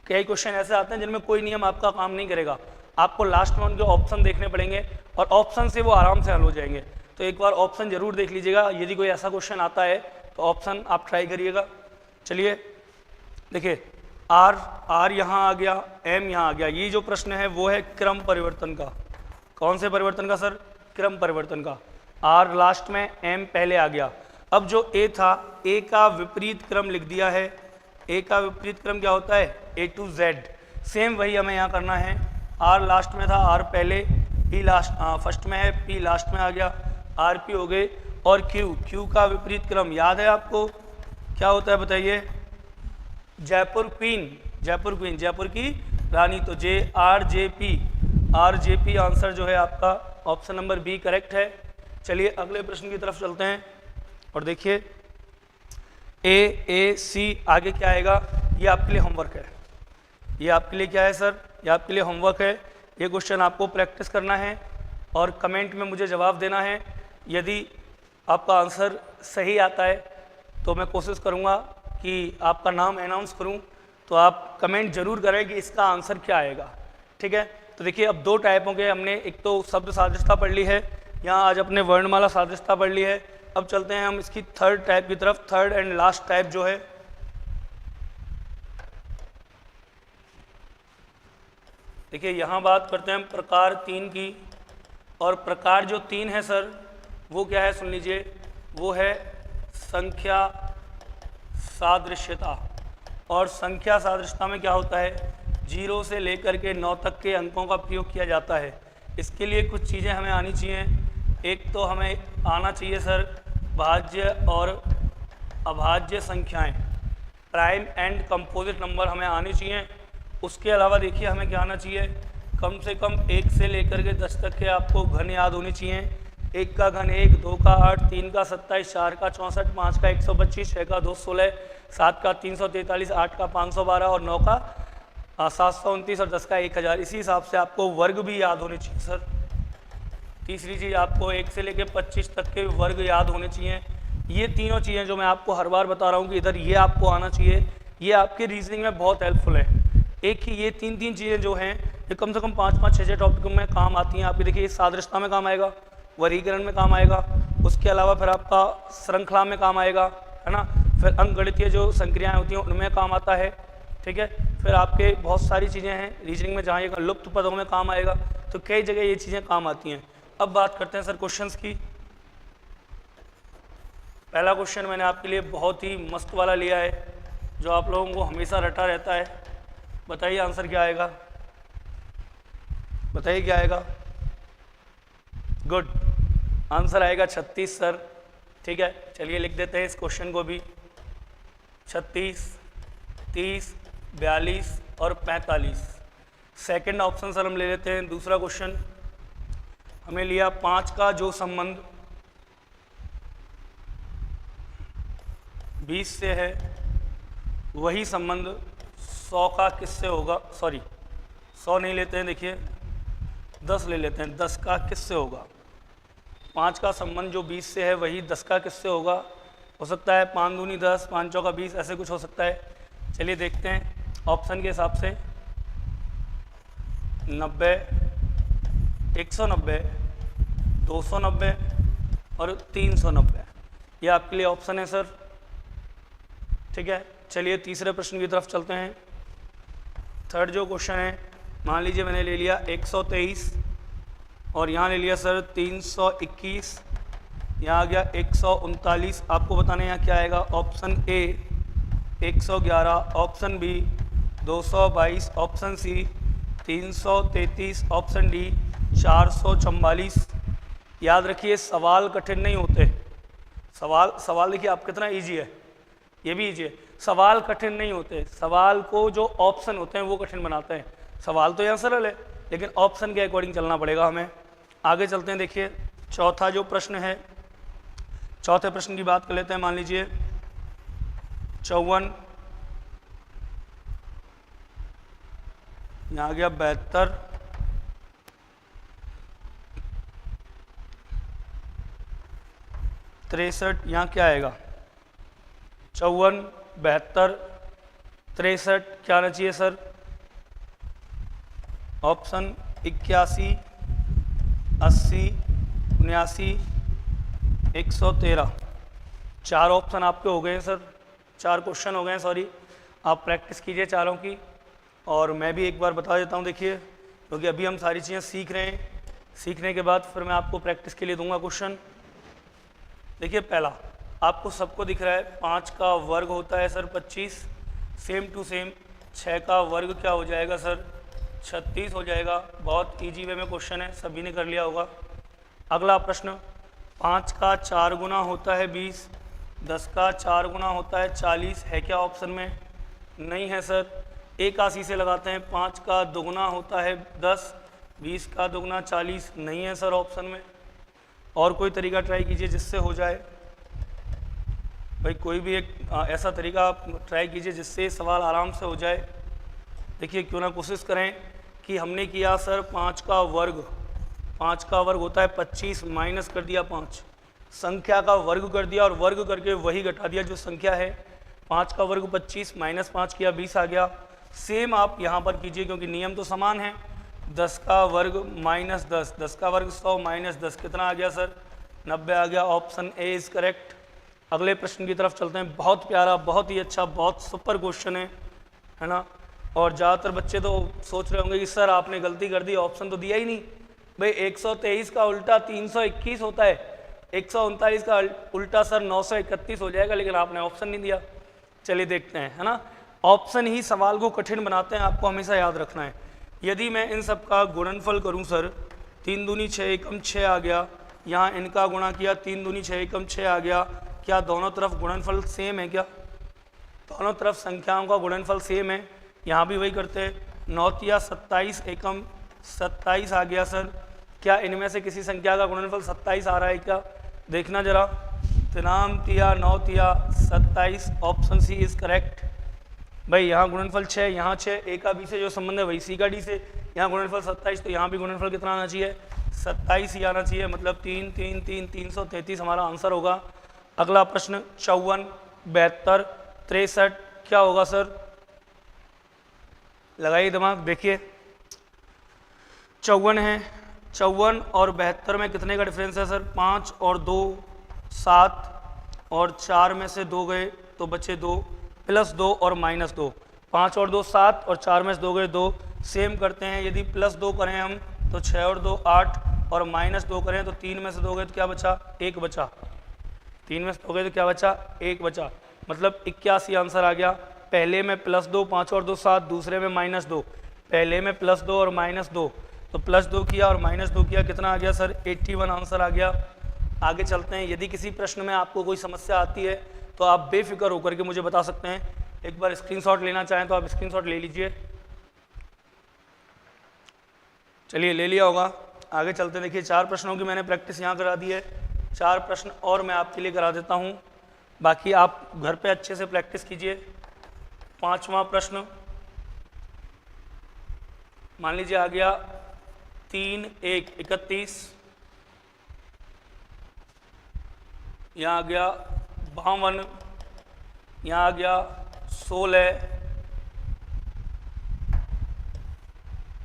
Speaker 1: कई क्वेश्चन ऐसे आते हैं जिनमें कोई नियम आपका काम नहीं करेगा, आपको लास्ट में उनके ऑप्शन देखने पड़ेंगे और ऑप्शन से वो आराम से हल हो जाएंगे। तो एक बार ऑप्शन जरूर देख लीजिएगा, यदि कोई ऐसा क्वेश्चन आता है तो ऑप्शन आप ट्राई करिएगा। चलिए देखिए आर यहाँ आ गया, एम यहाँ आ गया, ये जो प्रश्न है वो है क्रम परिवर्तन का। कौन से परिवर्तन का सर? क्रम परिवर्तन का। आर लास्ट में, एम पहले आ गया। अब जो ए था, ए का विपरीत क्रम लिख दिया है। ए का विपरीत क्रम क्या होता है? ए टू जेड। सेम वही हमें यहाँ करना है। आर लास्ट में था, आर पहले, पी लास्ट फर्स्ट में है, पी लास्ट में आ गया, आर पी हो गए। और क्यू, क्यू का विपरीत क्रम याद है आपको क्या होता है बताइए? जयपुर क्वीन, जयपुर क्वीन, जयपुर की रानी। तो जे R J P, R J P answer जो है आपका ऑप्शन नंबर बी करेक्ट है। चलिए अगले प्रश्न की तरफ चलते हैं और देखिए ए सी आगे क्या आएगा? ये आपके लिए होमवर्क है। ये आपके लिए क्या है सर? ये आपके लिए होमवर्क है। ये क्वेश्चन आपको प्रैक्टिस करना है और कमेंट में मुझे जवाब देना है। यदि आपका आंसर सही आता है तो मैं कोशिश करूँगा कि आपका नाम अनाउंस करूं, तो आप कमेंट जरूर करें कि इसका आंसर क्या आएगा। ठीक है, तो देखिए अब 2 टाइपों के हमने, एक तो शब्द सादृश्यता पढ़ ली है, यहाँ आज अपने वर्णमाला सादृश्यता पढ़ ली है। अब चलते हैं हम इसकी थर्ड टाइप की तरफ। थर्ड एंड लास्ट टाइप जो है, देखिए यहाँ बात करते हैं हम प्रकार 3 की। और प्रकार जो 3 है सर वो क्या है? सुन लीजिए, वो है संख्या सादृश्यता। और संख्या सादृश्यता में क्या होता है? 0 से लेकर के 9 तक के अंकों का प्रयोग किया जाता है। इसके लिए कुछ चीज़ें हमें आनी चाहिए। एक तो हमें आना चाहिए सर भाज्य और अभाज्य संख्याएं, प्राइम एंड कंपोजिट नंबर हमें आने चाहिए। उसके अलावा देखिए हमें क्या आना चाहिए? कम से कम 1 से लेकर के 10 तक के आपको घन याद होने चाहिए। 1 का घन 1, 2 का 8, 3 का 27, 4 का 64, 5 का 125, 6 का 216, 7 का 343, 8 का 512 और 9 का 729 और 10 का 1000। इसी हिसाब से आपको वर्ग भी याद होने चाहिए सर। तीसरी चीज़, आपको 1 से लेकर 25 तक के वर्ग याद होने चाहिए। ये तीनों चीज़ें जो मैं आपको हर बार बता रहा हूँ कि इधर ये आपको आना चाहिए, ये आपके रीजनिंग में बहुत हेल्पफुल है। एक ही ये 3 चीज़ें जो हैं ये कम से कम 5-5, 6-6 टॉपिक में काम आती हैं आपकी। देखिए सादृश्यता में काम आएगा, वर्गीकरण में काम आएगा, उसके अलावा फिर आपका श्रृंखला में काम आएगा, है ना, फिर अंकगणितीय जो संक्रियाएं होती हैं उनमें काम आता है। ठीक है, फिर आपके बहुत सारी चीज़ें हैं रीजनिंग में जहाँ ये लुप्त पदों में काम आएगा। तो कई जगह ये चीज़ें काम आती हैं। अब बात करते हैं सर क्वेश्चंस की। पहला क्वेश्चन मैंने आपके लिए बहुत ही मस्त वाला लिया है जो आप लोगों को हमेशा रटा रहता है। बताइए आंसर क्या आएगा? बताइए क्या आएगा? गुड, आंसर आएगा 36 सर। ठीक है, चलिए लिख देते हैं इस क्वेश्चन को भी। 36, 30, 42 और 45। सेकंड ऑप्शन सर हम ले लेते हैं। दूसरा क्वेश्चन हमने लिया 5 का जो संबंध 20 से है वही संबंध 100 का किससे होगा? सॉरी 100 नहीं लेते हैं, देखिए 10 ले लेते हैं। 10 का किससे होगा? 5 का संबंध जो 20 से है वही 10 का किससे होगा? हो सकता है 5 दूनी 10, 5 चौका 20, ऐसे कुछ हो सकता है। चलिए देखते हैं ऑप्शन के हिसाब से। 90, 190, 290 और 390, ये आपके लिए ऑप्शन है सर। ठीक है, चलिए तीसरे प्रश्न की तरफ चलते हैं। थर्ड जो क्वेश्चन है, मान लीजिए मैंने ले लिया 123 और यहाँ ले लिया सर 321, यहाँ आ गया 139। आपको बताना है यहाँ क्या आएगा? Option A 111, option B 222, option C 333, option D 444। याद रखिए सवाल कठिन नहीं होते। सवाल देखिए आप कितना इजी है, ये भी इजी है। सवाल कठिन नहीं होते, सवाल को जो ऑप्शन होते हैं वो कठिन बनाते हैं। सवाल तो यहाँ सरल है लेकिन ऑप्शन के अकॉर्डिंग चलना पड़ेगा हमें। आगे चलते हैं। देखिए चौथा जो प्रश्न है, चौथे प्रश्न की बात कर लेते हैं। मान लीजिए 54, यहाँ आ गया 72, 63, यहाँ क्या आएगा 54, 72, 63, क्या आना चाहिए सर ऑप्शन 81, 80, 79, 113। 4 ऑप्शन आपके हो गए हैं सर, 4 क्वेश्चन हो गए हैं, सॉरी। आप प्रैक्टिस कीजिए चारों की, और मैं भी एक बार बता देता हूँ, देखिए, क्योंकि अभी हम सारी चीज़ें सीख रहे हैं, सीखने के बाद फिर मैं आपको प्रैक्टिस के लिए दूंगा क्वेश्चन। देखिए पहला आपको सबको दिख रहा है 5 का वर्ग होता है सर 25, सेम टू सेम 6 का वर्ग क्या हो जाएगा सर 36 हो जाएगा। बहुत इजी वे में क्वेश्चन है, सभी ने कर लिया होगा। अगला प्रश्न 5 का 4 गुना होता है 20, 10 का 4 गुना होता है 40, है क्या ऑप्शन में? नहीं है सर। 81 से लगाते हैं, 5 का दोगुना होता है 10, 20 का दोगुना 40, नहीं है सर ऑप्शन में। और कोई तरीका ट्राई कीजिए जिससे हो जाए भाई, कोई भी एक ऐसा तरीका आप ट्राई कीजिए जिससे सवाल आराम से हो जाए। देखिए क्यों ना कोशिश करें कि हमने किया सर 5 का वर्ग, 5 का वर्ग होता है 25, माइनस कर दिया 5, संख्या का वर्ग कर दिया और वर्ग करके वही घटा दिया जो संख्या है। 5 का वर्ग 25, माइनस 5 किया 20 आ गया। सेम आप यहाँ पर कीजिए क्योंकि नियम तो समान है। 10 का वर्ग माइनस 10, 10 का वर्ग 100 माइनस 10 कितना आ गया सर 90 आ गया। Option A is correct. अगले प्रश्न की तरफ चलते हैं। बहुत प्यारा, बहुत ही अच्छा, बहुत सुपर क्वेश्चन है ना। और ज़्यादातर बच्चे तो सोच रहे होंगे कि सर आपने गलती कर दी, ऑप्शन तो दिया ही नहीं। भाई 123 का उल्टा 321 होता है, 139 का उल्टा सर 931 हो जाएगा, लेकिन आपने ऑप्शन नहीं दिया। चलिए देखते हैं, है ना। ऑप्शन ही सवाल को कठिन बनाते हैं, आपको हमेशा याद रखना है। यदि मैं इन सब का गुणनफल करूं सर, 3 दूनी 6 एकम 6 आ गया। यहाँ इनका गुणा किया, 3 दूनी 6 एकम 6 आ गया। क्या दोनों तरफ गुणनफल सेम है? क्या दोनों तरफ संख्याओं का गुणनफल सेम है? यहाँ भी वही करते हैं। 9 तिया 27 एकम 27 आ गया सर। क्या इनमें से किसी संख्या का गुणनफल 27 आ रहा है क्या? देखना जरा। 3 तिया 9 तिया 27, ऑप्शन सी इज करेक्ट। भाई यहाँ गुणनफल 6, यहाँ 6, ए का बी से जो संबंध है वही सी का डी से। यहाँ गुणनफल 27, तो यहाँ भी गुणनफल कितना आना चाहिए? 27 ही आना चाहिए। मतलब 3 3 3 333 हमारा आंसर होगा। अगला प्रश्न 54, 72, 63 क्या होगा सर? लगाइए दिमाग, देखिए 54 है, 54 और 72 में कितने का डिफरेंस है सर? 5 और 2 7, और 4 में से 2 गए तो बचे 2, प्लस 2 और माइनस 2। 5 और 2 7 और 4 में से 2 गए 2। सेम करते हैं, यदि प्लस 2 करें हम तो 6 और 2 8, और माइनस 2 करें तो 3 में से 2 गए तो क्या बचा? 1 बचा। 3 में से 2 गए तो क्या बचा? 1 बचा। मतलब 81 आंसर आ गया। पहले में प्लस 2, 5 और 2 7, दूसरे में माइनस 2। पहले में प्लस 2 और माइनस 2, तो प्लस 2 किया और माइनस 2 किया, कितना आ गया सर? 81 आंसर आ गया। आगे चलते हैं। यदि किसी प्रश्न में आपको कोई समस्या आती है तो आप बेफिक्र होकर के मुझे बता सकते हैं। एक बार स्क्रीनशॉट लेना चाहें तो आप स्क्रीनशॉट ले लीजिए। चलिए ले लिया होगा। आगे चलते हैं। देखिए 4 प्रश्नों की मैंने प्रैक्टिस यहाँ करा दी है। 4 प्रश्न और मैं आपके लिए करा देता हूँ, बाकी आप घर पे अच्छे से प्रैक्टिस कीजिए। 5वां प्रश्न मान लीजिए आ गया 3 1 31, यहाँ आ गया 52, यहाँ आ गया 16,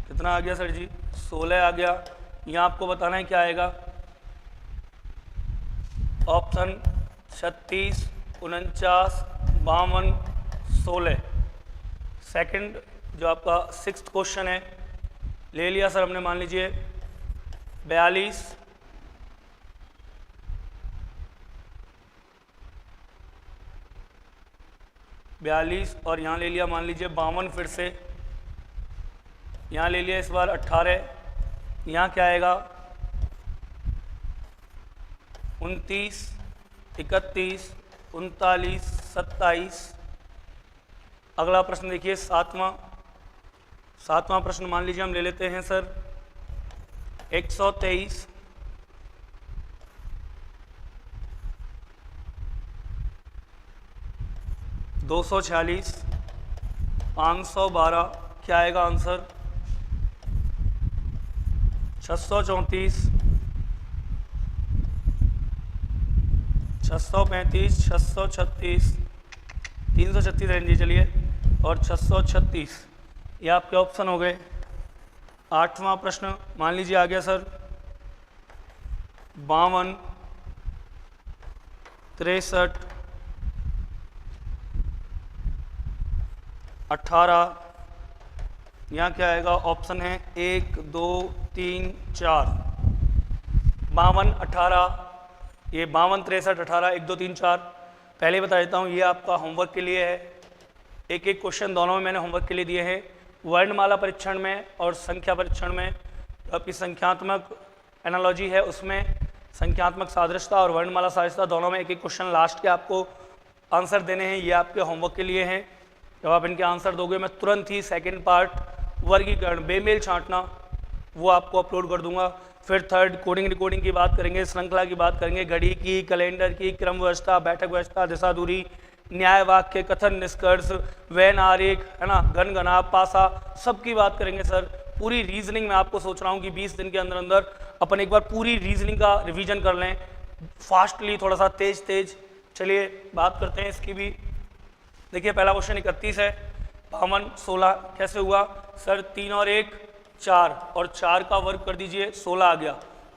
Speaker 1: कितना आ गया सर जी? 16 आ गया। यहाँ आपको बताना है क्या आएगा। ऑप्शन 36, 49, 52, 16। सेकंड जो आपका 6th क्वेश्चन है ले लिया सर हमने, मान लीजिए 42, 42 और यहाँ ले लिया मान लीजिए 52, फिर से यहाँ ले लिया इस बार 18। यहाँ क्या आएगा? 29, 31, 39, 27। अगला प्रश्न देखिए 7वां प्रश्न मान लीजिए हम ले लेते हैं सर 123, 246, 512, क्या आएगा आंसर? 634, 635, 636, 336 रहने दीजिए चलिए, और 636, ये आपके ऑप्शन हो गए। 8वां प्रश्न मान लीजिए आ गया सर, 52, 63, 18, यहाँ क्या आएगा? ऑप्शन है 1, 2, 3, 4, 52, 18, ये 52, 63, 18, 1, 2, 3, 4। पहले बता देता हूँ, ये आपका होमवर्क के लिए है। एक एक क्वेश्चन दोनों में मैंने होमवर्क के लिए दिए हैं। वर्णमाला परीक्षण में और संख्या परीक्षण में आपकी संख्यात्मक एनालॉजी है, उसमें संख्यात्मक सादृश्यता और वर्णमाला सादृश्यता दोनों में एक एक क्वेश्चन लास्ट के आपको आंसर देने हैं। ये आपके होमवर्क के लिए हैं। जब आप इनके आंसर दोगे, मैं तुरंत ही सेकंड पार्ट वर्गीकरण, बेमेल छांटना, वो आपको अपलोड कर दूंगा। फिर थर्ड कोडिंग रिकॉर्डिंग की बात करेंगे, श्रृंखला की बात करेंगे, घड़ी की, कैलेंडर की, क्रम व्यवस्था, बैठक व्यवस्था, दिशा दूरी, न्याय वाक्य, कथन निष्कर्ष, वैन आरेख, है ना, घन घना, पासा, सब की बात करेंगे सर। पूरी रीजनिंग में आपको सोच रहा हूँ कि 20 दिन के अंदर अंदर अपन एक बार पूरी रीजनिंग का रिवीजन कर लें, फास्टली, थोड़ा सा तेज। चलिए बात करते हैं इसकी भी। देखिए पहला क्वेश्चन 31 है, 52, 16 कैसे हुआ सर? 3 और 1 4, और 4 का वर्ग कर दीजिए, 16 आ गया।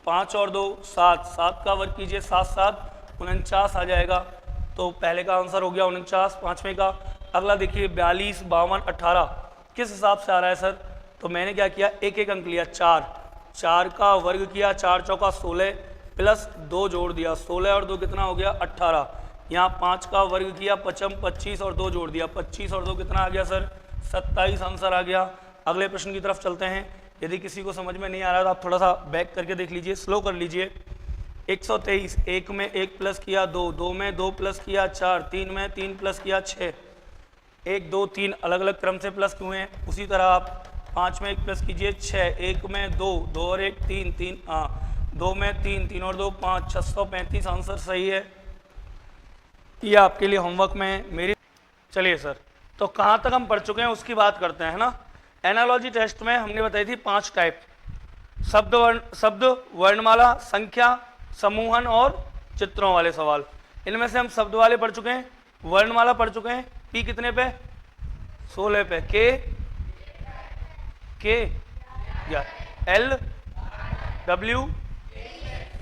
Speaker 1: 5 और 2 7, 7 का वर्ग कीजिए, 7 7 49 आ जाएगा। तो पहले का आंसर हो गया 49, पाँचवें का। अगला देखिए 42, 52, 18 किस हिसाब से आ रहा है सर? तो मैंने क्या किया, एक एक अंक लिया, 4 का वर्ग किया, 4 चौका 16 प्लस 2 जोड़ दिया, 16 और 2 कितना हो गया? 18। यहाँ 5 का वर्ग किया, 25 और 2 जोड़ दिया, 25 और 2 कितना आ गया सर? 27 आंसर आ गया। अगले प्रश्न की तरफ चलते हैं। यदि किसी को समझ में नहीं आ रहा तो आप थोड़ा सा बैक करके देख लीजिए, स्लो कर लीजिए। 123, 1 में 1 प्लस किया 2, 2 में 2 प्लस किया 4, 3 में 3 प्लस किया 6, 1 2 3 अलग अलग क्रम से प्लस हुए हैं। उसी तरह आप 5 में 1 प्लस कीजिए 6, 1 में 2, 2 और 1 3, 3 2 में 3, 3 और 2 5, 635 आंसर सही है। ये आपके लिए होमवर्क में मेरी। चलिए सर, तो कहाँ तक हम पढ़ चुके हैं उसकी बात करते हैं, है ना। एनालॉजी टेस्ट में हमने बताई थी 5 टाइप, शब्द, वर्णमाला, संख्या, समूहन और चित्रों वाले सवाल। इनमें से हम शब्द वाले पढ़ चुके हैं, वर्णमाला पढ़ चुके हैं। पी कितने पे? 16 पे। के या एल, डब्ल्यू,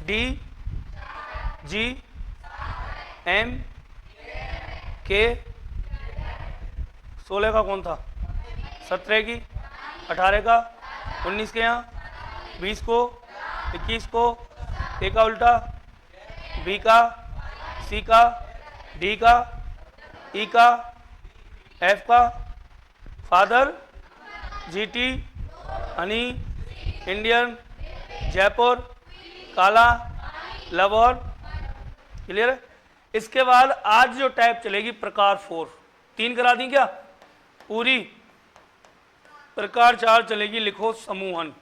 Speaker 1: डी, जी, एम, के। 16 का कौन था? 17 की, 18 का, 19 के यहाँ, 20 को, 21 को, ए का उल्टा, बी का, सी का, डी का, ई का, एफ का, father, GT, Honey, Indian, Jaipur, काला, लाहौर। क्लियर है? इसके बाद आज जो टाइप चलेगी प्रकार 4, 3 करा दी क्या पूरी? प्रकार 4 चलेगी, लिखो समूहन।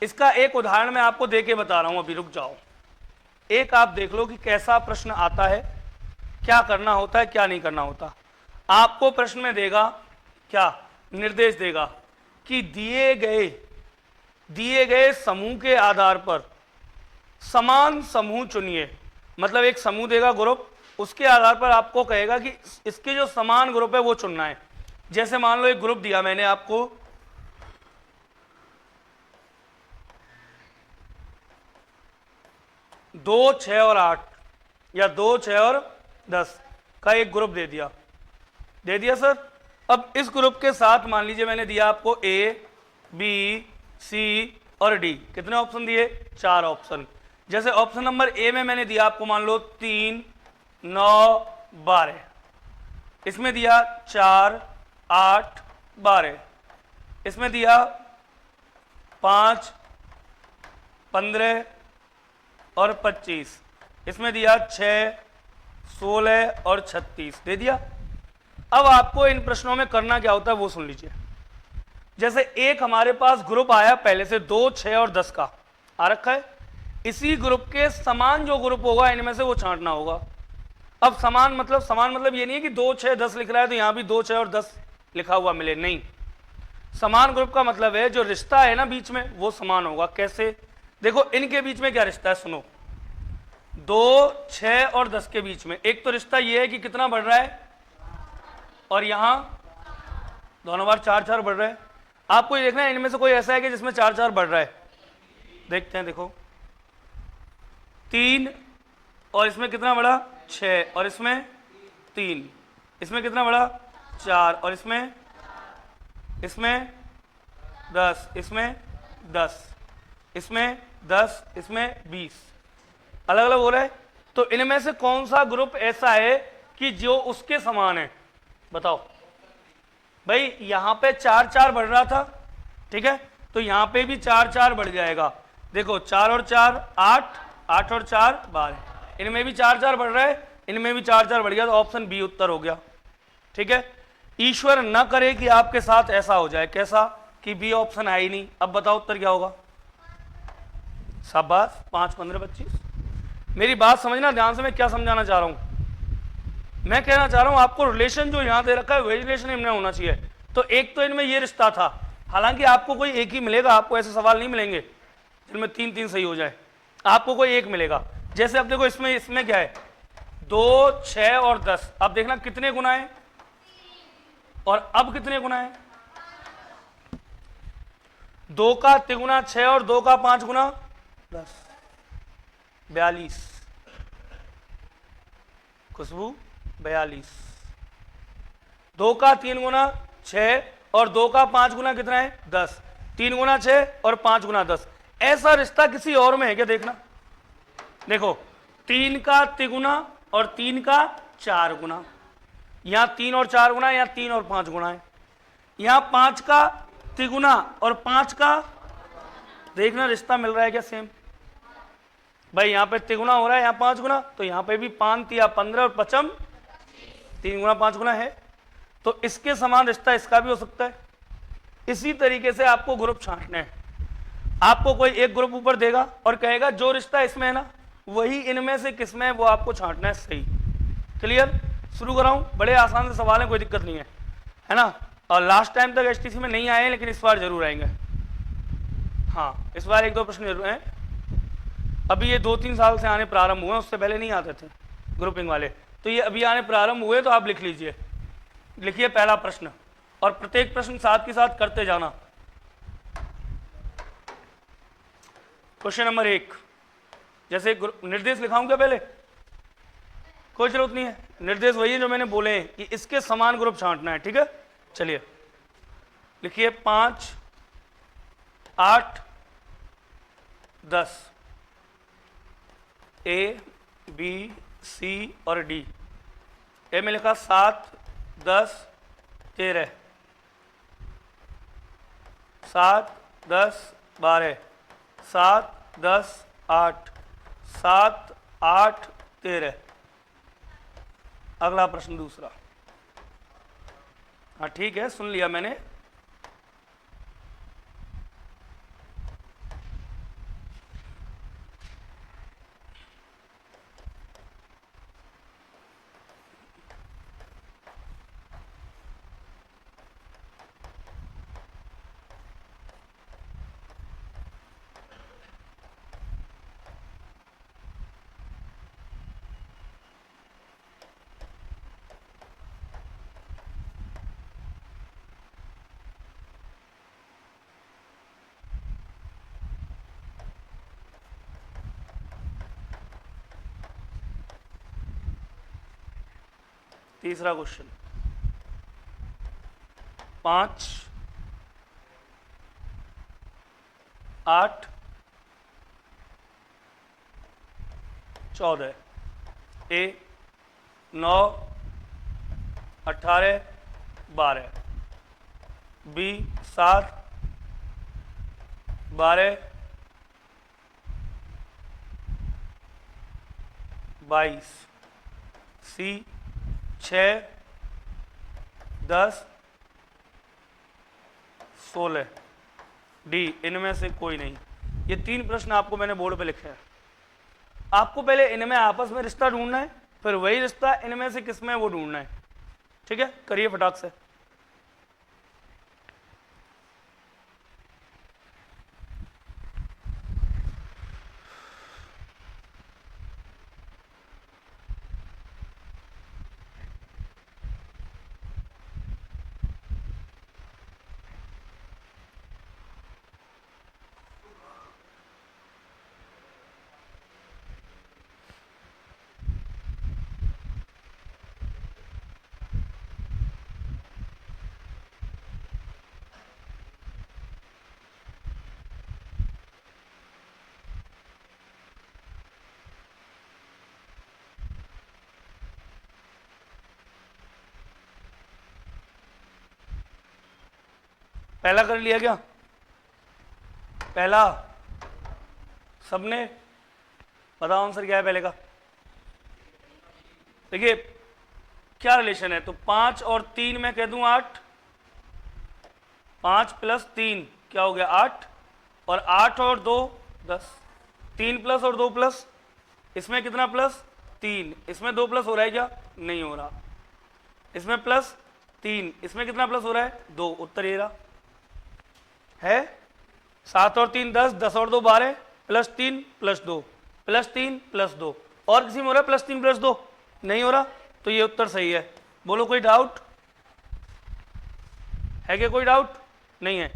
Speaker 1: इसका एक उदाहरण मैं आपको देके बता रहा हूं, अभी रुक जाओ। एक आप देख लो कि कैसा प्रश्न आता है, क्या करना होता है, क्या नहीं करना होता। आपको प्रश्न में देगा क्या, निर्देश देगा कि दिए गए समूह के आधार पर समान समूह चुनिए। मतलब एक समूह देगा ग्रुप, उसके आधार पर आपको कहेगा कि इसके जो समान ग्रुप है वो चुनना है। जैसे मान लो एक ग्रुप दिया मैंने आपको, 2, 6 और 8 या 2, 6 और 10 का एक ग्रुप दे दिया सर। अब इस ग्रुप के साथ मान लीजिए मैंने दिया आपको ए, बी, सी और डी। कितने ऑप्शन दिए? 4 ऑप्शन। जैसे ऑप्शन नंबर ए में मैंने दिया आपको मान लो 3, 9, 12, इसमें दिया 4, 8, 12, इसमें दिया 5, 15 और 25, इसमें दिया 6, 16 और 36 दे दिया। अब आपको इन प्रश्नों में करना क्या होता है वो सुन लीजिए। जैसे एक हमारे पास ग्रुप आया पहले से 2, 6 और 10 का आ रखा है, इसी ग्रुप के समान जो ग्रुप होगा इनमें से वो छांटना होगा। अब समान मतलब ये नहीं है कि 2, 6, 10 लिख रहा है तो यहां भी 2, 6 और 10 लिखा हुआ मिले, नहीं। समान ग्रुप का मतलब है जो रिश्ता है ना बीच में वो समान होगा। कैसे? देखो इनके बीच में क्या रिश्ता है, सुनो। 2, 6 और 10 के बीच में। एक तो रिश्ता ये है कि कितना बढ़ रहा है, और यहां दोनों बार 4 4 बढ़ रहा है। आपको ये देखना है इनमें से कोई ऐसा है कि जिसमें 4 4 बढ़ रहा है। देखते हैं, देखो 3 और इसमें कितना बढ़ा 6 और इसमें 3, इसमें कितना बढ़ा 4 और इसमें 10, इसमें 10, इसमें 10, इसमें 20, अलग अलग हो रहा है। तो इनमें से कौन सा ग्रुप ऐसा है कि जो उसके समान है? बताओ भाई। यहां पे 4 4 बढ़ रहा था, ठीक है, तो यहां पे भी 4 4 बढ़ जाएगा। देखो 4 और 4 8, 8 और 4 12, इनमें भी 4 4 बढ़ रहा है, इनमें भी 4 4 बढ़ गया, तो ऑप्शन बी उत्तर हो गया। ठीक है, ईश्वर न करे कि आपके साथ ऐसा हो जाए। कैसा? कि बी ऑप्शन है ही नहीं। अब बताओ उत्तर क्या होगा? शाबाश, 5 15 25। मेरी बात समझना ध्यान से, मैं क्या समझाना चाह रहा हूं। मैं कहना चाह रहा हूं आपको रिलेशन जो यहां दे रखा है वही रिलेशन इनमें होना चाहिए। तो एक तो इनमें ये रिश्ता था, हालांकि आपको कोई एक ही मिलेगा, आपको ऐसे सवाल नहीं मिलेंगे जिनमें 3 3 सही हो जाए, आपको कोई एक मिलेगा। जैसे अब देखो इसमें क्या है, 2 6 और 10। अब देखना कितने गुना है, और अब कितने गुना है। 2 का तिगुना 6 और 2 का 5 गुना 10, 42। खुशबू 42। 2 का 3 गुना 6 और 2 का 5 गुना कितना है 10, 3 गुना 6 और 5 गुना 10। ऐसा रिश्ता किसी और में है क्या? देखना, देखो 3 का तिगुना और 3 का 4 गुना, यहां 3 और 4 गुना, यहां 3 और 5 गुना है। यहां 5 का तिगुना और 5 का, देखना रिश्ता मिल रहा है क्या सेम? भाई यहां पे तिगुना हो रहा है, यहां 5 गुना, तो यहां पे भी 5 तिया 15 और पचम 3 गुना 5 गुना है। तो इसके समान रिश्ता इसका भी हो सकता है। इसी तरीके से आपको ग्रुप छांटने हैं। आपको कोई एक ग्रुप ऊपर देगा और कहेगा जो रिश्ता इसमें है ना वही इनमें से किसमें है, वो आपको छांटना है। सही, क्लियर? शुरू कराऊं? बड़े आसान से सवाल है, कोई दिक्कत नहीं है ना। और लास्ट टाइम तक एचटीसी में नहीं आए, लेकिन इस बार जरूर आएंगे। हाँ, इस बार 1 2 प्रश्न जरूर हैं। अभी ये 2 3 साल से आने प्रारंभ हुए, उससे पहले नहीं आते थे ग्रुपिंग वाले, तो ये अभी आने प्रारंभ हुए। तो आप लिख लीजिए, लिखिए पहला प्रश्न, और प्रत्येक प्रश्न साथ के साथ करते जाना। क्वेश्चन नंबर 1, जैसे निर्देश लिखाऊं क्या पहले? कोई जरूरत नहीं है, निर्देश वही है जो मैंने बोले हैं कि इसके समान ग्रुप छांटना है। ठीक है, चलिए लिखिए 5 8 10, ए बी सी और डी। ए में लिखा 7 10 13, 7 10 12, 7 10 8, 7 8 13। अगला प्रश्न दूसरा। हाँ ठीक है, सुन लिया मैंने। तीसरा क्वेश्चन, 5 8 14, ए 9 18 12, बी 7 12 22, सी 6 10 16, डी इनमें से कोई नहीं। ये 3 प्रश्न आपको मैंने बोर्ड पे लिखे हैं। आपको पहले इनमें आपस में रिश्ता ढूंढना है, फिर वही रिश्ता इनमें से किसमें है वो ढूंढना है। ठीक है, करिए फटाक से। पहला कर लिया क्या? पहला सबने बताओ आंसर क्या है पहले का? देखिए क्या रिलेशन है, तो 5 और 3 मैं कह दूं 8, 5 प्लस 3 क्या हो गया 8, और 8 और 2 10, 3 प्लस और 2 प्लस, इसमें कितना प्लस 3, इसमें 2 प्लस हो रहा है क्या? नहीं हो रहा। इसमें प्लस 3, इसमें कितना प्लस हो रहा है? 2। उत्तर ये रहा है 7 और 3 10, 10 और 2 12, प्लस 3 प्लस 2, प्लस 3 प्लस 2, और किसी में हो रहा है प्लस 3 प्लस 2? नहीं हो रहा, तो ये उत्तर सही है। बोलो कोई डाउट है क्या? कोई डाउट नहीं है।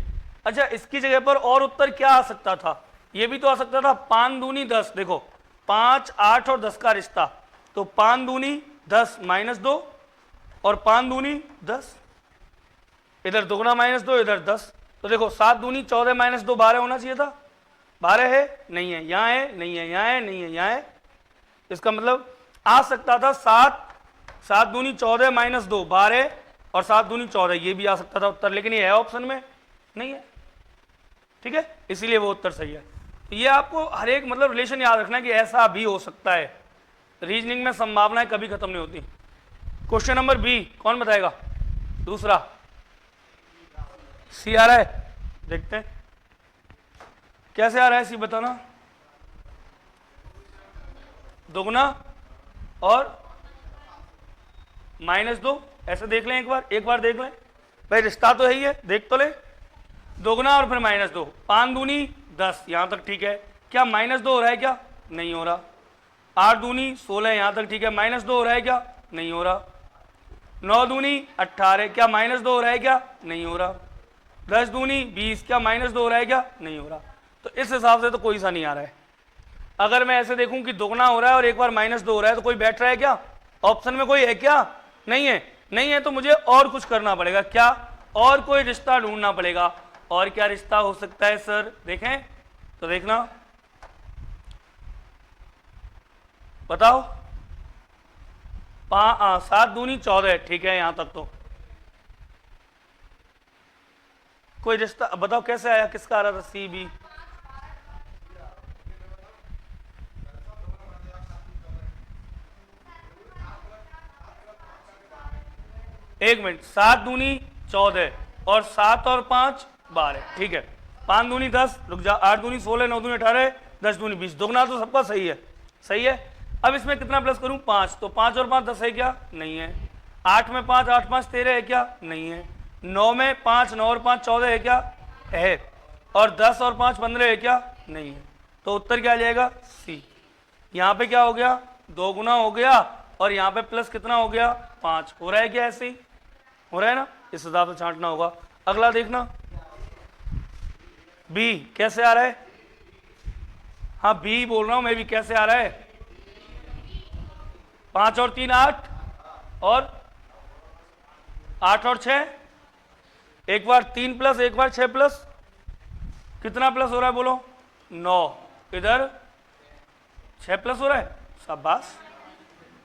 Speaker 1: अच्छा, इसकी जगह पर और उत्तर क्या आ सकता था? ये भी तो आ सकता था 5 दूनी 10। देखो 5 8 और 10 का रिश्ता, तो 5 दूनी 10 माइनस 2 और 5 दूनी 10, इधर दुगना माइनस 2 इधर 10, तो देखो 7 दूनी 14 माइनस 2 12 होना चाहिए था। 12 है नहीं है, यहां है नहीं है, यहां है नहीं है, यहां है। इसका मतलब आ सकता था 7 दूनी 14 माइनस 2 12 और 7 दूनी 14, ये भी आ सकता था उत्तर, लेकिन ये है ऑप्शन में नहीं है। ठीक है, इसीलिए वो उत्तर सही है। तो ये आपको हर एक मतलब रिलेशन याद रखना है कि ऐसा भी हो सकता है। रीजनिंग में संभावनाएं कभी खत्म नहीं होती। क्वेश्चन नंबर बी कौन बताएगा? दूसरा सी आ रहा है, देखते हैं कैसे आ रहा है सी, बताना। दुगना और -2, ऐसे देख लें एक बार देख लें भाई, रिश्ता तो है ही है, देख तो ले। दोगुना और फिर -2, 5 दूनी 10, यहां तक ठीक है। क्या -2 हो रहा है क्या? नहीं हो रहा। 8 दूनी 16, यहां तक ठीक है। -2 हो रहा है क्या? नहीं हो रहा। 9 दूनी 18, क्या -2 हो रहा है क्या? नहीं हो रहा। 10 दूनी 20, क्या -2 हो रहा है क्या? नहीं हो रहा। तो इस हिसाब से तो कोई सा नहीं आ रहा है। अगर मैं ऐसे देखूं कि दोगुना हो रहा है और एक बार -2 हो रहा है, तो कोई बैठ रहा है क्या? ऑप्शन में कोई है क्या? नहीं है। नहीं है तो मुझे और कुछ करना पड़ेगा। क्या? और कोई रिश्ता ढूंढना पड़ेगा। और क्या रिश्ता हो सकता है सर? देखें तो देखना, बताओ। 7 दूनी 14, ठीक है, यहां तक तो कोई रिश्ता बताओ कैसे आया, किसका आ रहा था? C B. एक मिनट, 7 दूनी 14 और 7 और 5 12, ठीक है। 5 दूनी 10, रुक जा, 8 दूनी 16, 9 दूनी 18, 10 दूनी 20, दोगुना तो सबका सही है, सही है। अब इसमें कितना प्लस करूं? 5, तो 5 और 5 10 है क्या? नहीं है। 8 में 5 8 5 13 है क्या? नहीं है। 9 में 5 9 और 5 14 है क्या? है। और 10 और 5 15 है क्या? नहीं है। तो उत्तर क्या आ जाएगा? सी। यहां पे क्या हो गया? 2 गुना हो गया और यहां पे प्लस कितना हो गया? 5। हो रहा है क्या? ऐसे ही हो रहा है ना, इस हिसाब से छांटना होगा। अगला देखना, बी कैसे आ रहा है? हाँ बी बोल रहा हूं मैं भी, कैसे आ रहा है? 5 और 3 8, और 8 और 6, एक बार 3 प्लस एक बार 6 प्लस, कितना प्लस हो रहा है बोलो? 9, इधर 6 प्लस हो रहा है, शाबाश,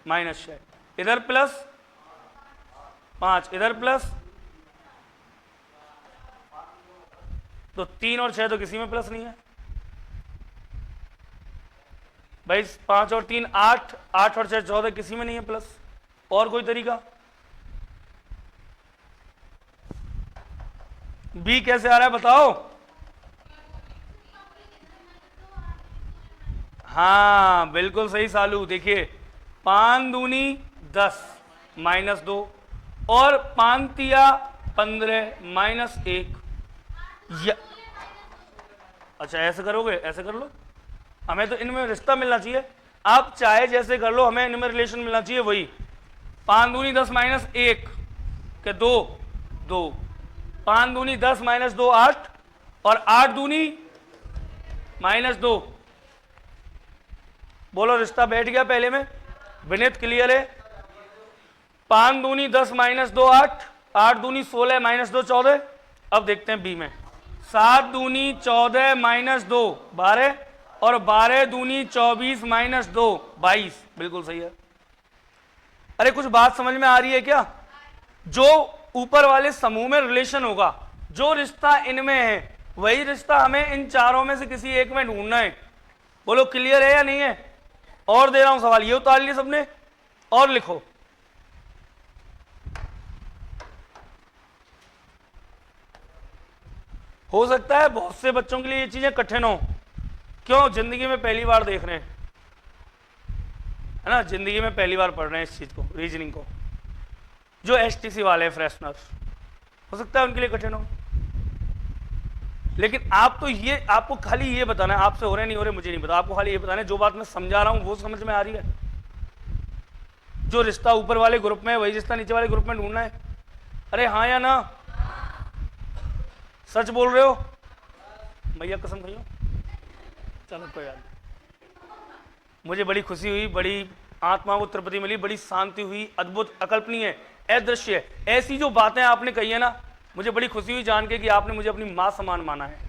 Speaker 1: -6, इधर प्लस 5, इधर प्लस, तो 3 और 6 तो किसी में प्लस नहीं है भाई। 5 और 3 8, 8 और 6 14, किसी में नहीं है प्लस। और कोई तरीका? बी कैसे आ रहा है बताओ? हाँ बिल्कुल सही सालू। देखिए 5 दूनी 10 -2 और 5 तिया 15 -1। अच्छा ऐसे करोगे? ऐसे कर लो, हमें तो इनमें रिश्ता मिलना चाहिए। आप चाहे जैसे कर लो, हमें इनमें रिलेशन मिलना चाहिए वही। 5 दूनी 10 -1 के 2 2, 5 दूनी 10 -2 8, और 8 दूनी -2। बोलो रिश्ता बैठ गया पहले में? विनीत क्लियर है? 5 दूनी 10 -2 8, 8 दूनी 16 -2 14। अब देखते हैं बी में। 7 दूनी 14 -2 12, और 12 दूनी 24 -2 22। बिल्कुल सही है। अरे कुछ बात समझ में आ रही है क्या? जो ऊपर वाले समूह में रिलेशन होगा, जो रिश्ता इनमें है वही रिश्ता हमें इन चारों में से किसी एक में ढूंढना है। बोलो क्लियर है या नहीं है? और दे रहा हूं सवाल, ये उतार लिए सबने और लिखो। हो सकता है बहुत से बच्चों के लिए ये चीजें कठिन हो, क्यों? जिंदगी में पहली बार देख रहे हैं, है ना, जिंदगी में पहली बार पढ़ रहे हैं इस चीज को, रीजनिंग को। जो एसटीसी वाले फ्रेशनर, हो सकता है उनके लिए कठिन हो, लेकिन आप तो ये, आपको खाली ये बताना है, आपसे हो रहे नहीं हो रहे मुझे नहीं पता, आपको खाली ये बताना है जो बात मैं समझा रहा हूं वो समझ में आ रही है। जो रिश्ता ऊपर वाले ग्रुप में है वही रिश्ता नीचे वाले ग्रुप में ढूंढना है। अरे हाँ या ना? सच बोल रहे हो भैया? कसम खाइयो। चलो कोई बात नहीं। मुझे बड़ी खुशी हुई, बड़ी आत्मा को तृप्ति मिली, बड़ी शांति हुई, अद्भुत, अकल्पनीय, अदृश्य ऐसी जो बातें आपने कही है ना, मुझे बड़ी खुशी हुई जान के कि आपने मुझे अपनी मां समान माना है।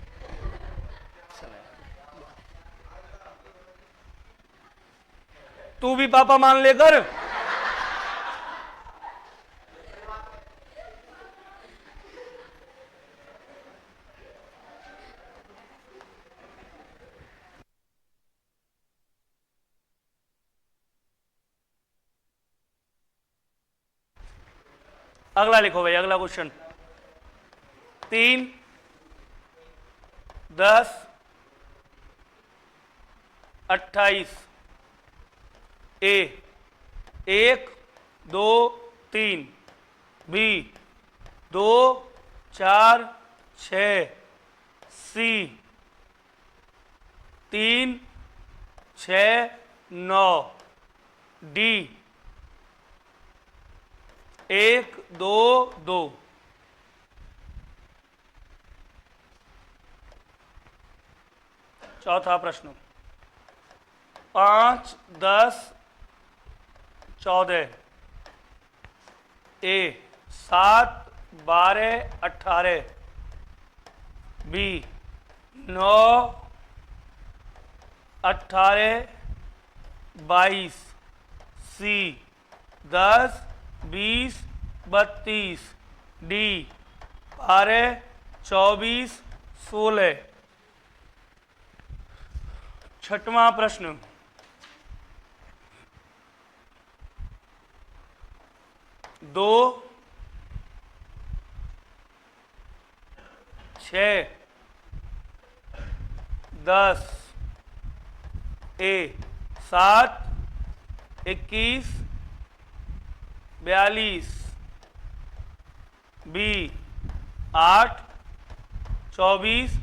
Speaker 1: तू भी पापा मान लेकर। अगला लिखो भाई, अगला क्वेश्चन। 3, 10, 28। ए 1, 2, 3। बी 2, 4, 6। सी 3, 6, 9। डी 1, 2, 2। चौथा प्रश्न। 5, 10, 14। ए 7, 12, 18। बी 9, 18, 22। सी 10, 20, 32। डी 12, 24, 16। छठवां प्रश्न। 2, 6, 10। ए 7, 21, 42। बी 8, 24,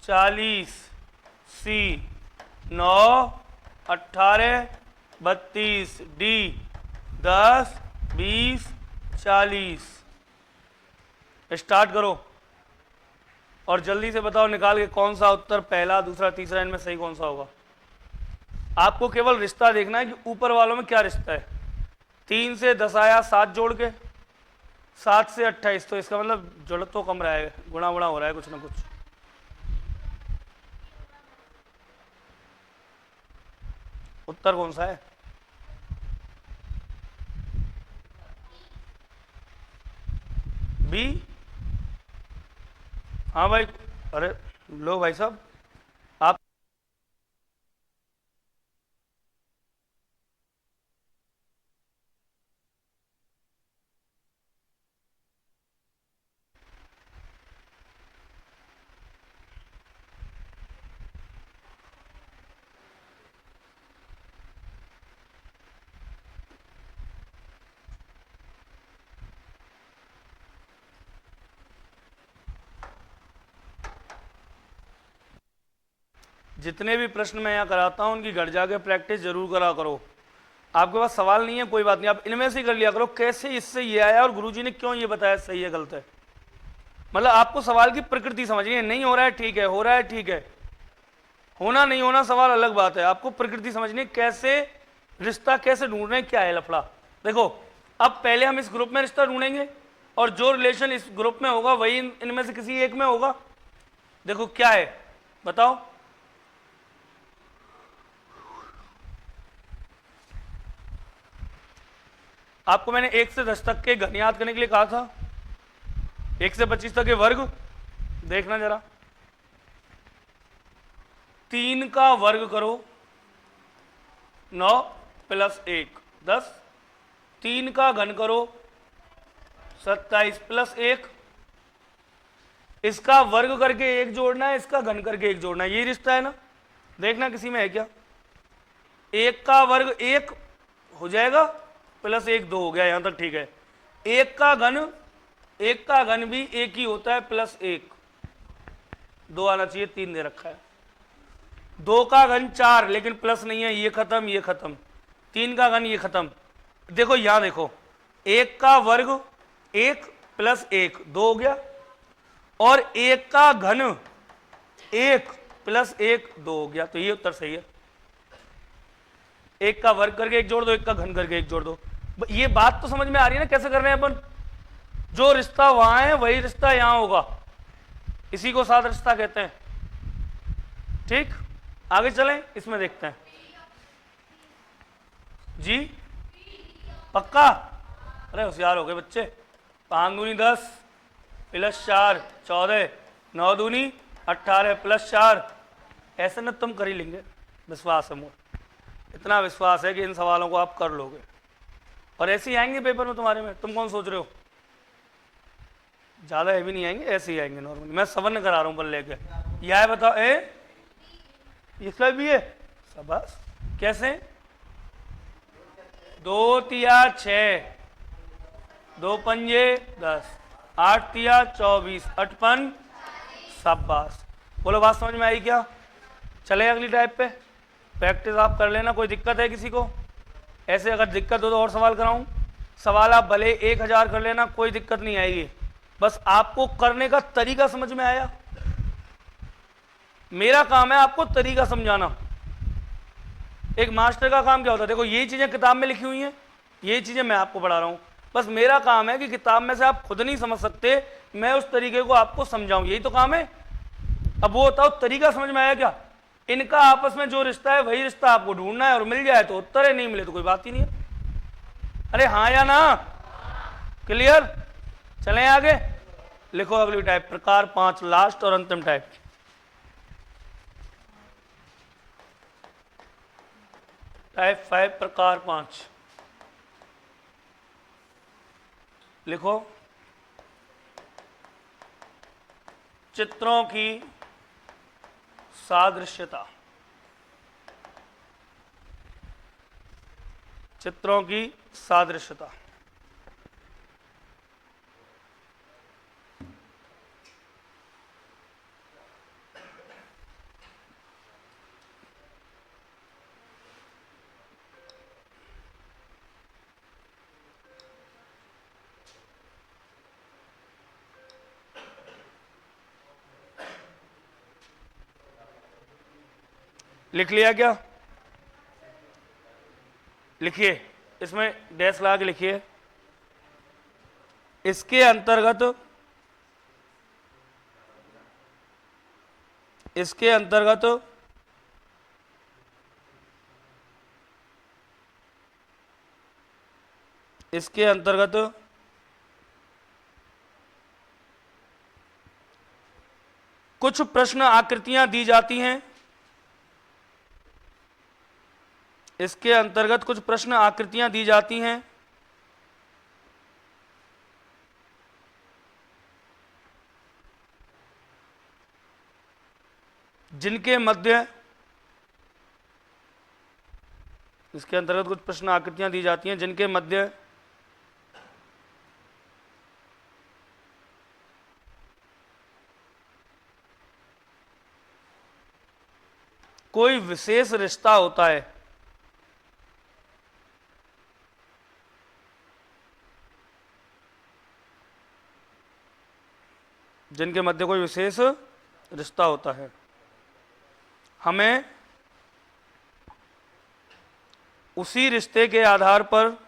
Speaker 1: 40। सी 9, 18, 32। डी 10, 20, 40। स्टार्ट करो और जल्दी से बताओ निकाल के कौन सा उत्तर पहला, दूसरा, तीसरा इनमें सही कौन सा होगा। आपको केवल रिश्ता देखना है कि ऊपर वालों में क्या रिश्ता है। 3 से 10 आया, 7 जोड़ के, 7 से 28, तो इसका मतलब जुड़ तो कम रहा है, गुणा गुणा हो रहा है कुछ ना कुछ। उत्तर कौन सा है? बी। हाँ भाई, अरे लो भाई साहब, आप जितने भी प्रश्न मैं यहाँ कराता हूँ उनकी घर जाके प्रैक्टिस जरूर करा करो। आपके पास सवाल नहीं है कोई बात नहीं, आप इनमें से कर लिया करो कैसे इससे ये आया और गुरुजी ने क्यों ये बताया सही है गलत है। मतलब आपको सवाल की प्रकृति समझनी है, नहीं हो रहा है ठीक है, हो रहा है ठीक है, होना नहीं होना सवाल अलग बात है। आपको प्रकृति समझनी है, कैसे रिश्ता कैसे ढूंढ रहे हैं, क्या है लफड़ा। देखो अब पहले हम इस ग्रुप में रिश्ता ढूंढेंगे और जो रिलेशन इस ग्रुप में होगा वही इनमें से किसी एक में होगा। देखो क्या है बताओ। आपको मैंने 1 से 10 तक के घन याद करने के लिए कहा था। 1 से 25 तक के वर्ग देखना जरा। 3 का वर्ग करो 9 प्लस 1 10। 3 का घन करो 27 प्लस 1। इसका वर्ग करके 1 जोड़ना है, इसका घन करके 1 जोड़ना है, ये रिश्ता है ना। देखना किसी में है क्या। 1 का वर्ग 1 हो जाएगा प्लस 1 2 हो गया, यहां तक ठीक है। 1 का घन भी 1 ही होता है प्लस 1 2 आना चाहिए, 3 दे रखा है। 2 का घन 4 लेकिन प्लस नहीं है, ये खत्म ये खत्म। 3 का घन ये खत्म। देखो यहां देखो 1 का वर्ग 1 प्लस 1 2 हो गया, और 1 का घन 1 प्लस 1 2 हो गया, तो ये उत्तर सही है। 1 का वर्ग करके 1 जोड़ दो, 1 का घन करके 1 जोड़ दो। ये बात तो समझ में आ रही है ना कैसे कर रहे हैं अपन। जो रिश्ता वहां है वही रिश्ता यहां होगा, इसी को साथ रिश्ता कहते हैं। ठीक, आगे चलें, इसमें देखते हैं जी। पक्का? अरे होशियार हो गए बच्चे। 5 दूनी 10 प्लस 4 14, 9 दूनी 18 प्लस 4। ऐसे ना तुम कर ही लेंगे, विश्वास है मुझे, इतना विश्वास है कि इन सवालों को आप कर लोगे और ऐसे ही आएंगे पेपर में तुम्हारे में। तुम कौन सोच रहे हो ज़्यादा हैवी नहीं आएंगे, ऐसे ही आएंगे नॉर्मली। मैं 7 करा रहा हूँ पर लेके। यह है बताओ इसका भी है शाबाश। कैसे? 2 तिया 6 2 पंजे 10 8 तिया 24 8 शाबाश। बोलो बात समझ में आई क्या? चले अगली टाइप पे, प्रैक्टिस आप कर लेना। कोई दिक्कत है किसी को? ऐसे अगर दिक्कत हो तो और सवाल कराऊं। सवाल आप भले 1000 कर लेना, कोई दिक्कत नहीं आएगी, बस आपको करने का तरीका समझ में आया। मेरा काम है आपको तरीका समझाना। एक मास्टर का काम क्या होता है? देखो ये चीजें किताब में लिखी हुई हैं, ये चीजें मैं आपको पढ़ा रहा हूं। बस मेरा काम है कि किताब में से आप खुद नहीं समझ सकते, मैं उस तरीके को आपको समझाऊं, यही तो काम है। अब वो बताओ तरीका समझ में आया क्या? इनका आपस में जो रिश्ता है वही रिश्ता आपको ढूंढना है, और मिल जाए तो उत्तर है, नहीं मिले तो कोई बात ही नहीं है। अरे हाँ या ना? क्लियर? चलें आगे। लिखो अगली टाइप, प्रकार 5, लास्ट और अंतिम टाइप। टाइप 5 प्रकार 5 लिखो। चित्रों की सादृश्यता। चित्रों की सादृश्यता। लिख लिया क्या? लिखिए, इसमें डैश लगा के लिखिए। इसके अंतर्गत इसके अंतर्गत इसके अंतर्गत कुछ प्रश्न आकृतियां दी जाती हैं। इसके अंतर्गत कुछ प्रश्न आकृतियां दी जाती हैं जिनके मध्य इसके अंतर्गत कुछ प्रश्न आकृतियां दी जाती हैं जिनके मध्य कोई विशेष रिश्ता होता है। जिनके मध्य कोई विशेष रिश्ता होता है। हमें उसी रिश्ते के आधार पर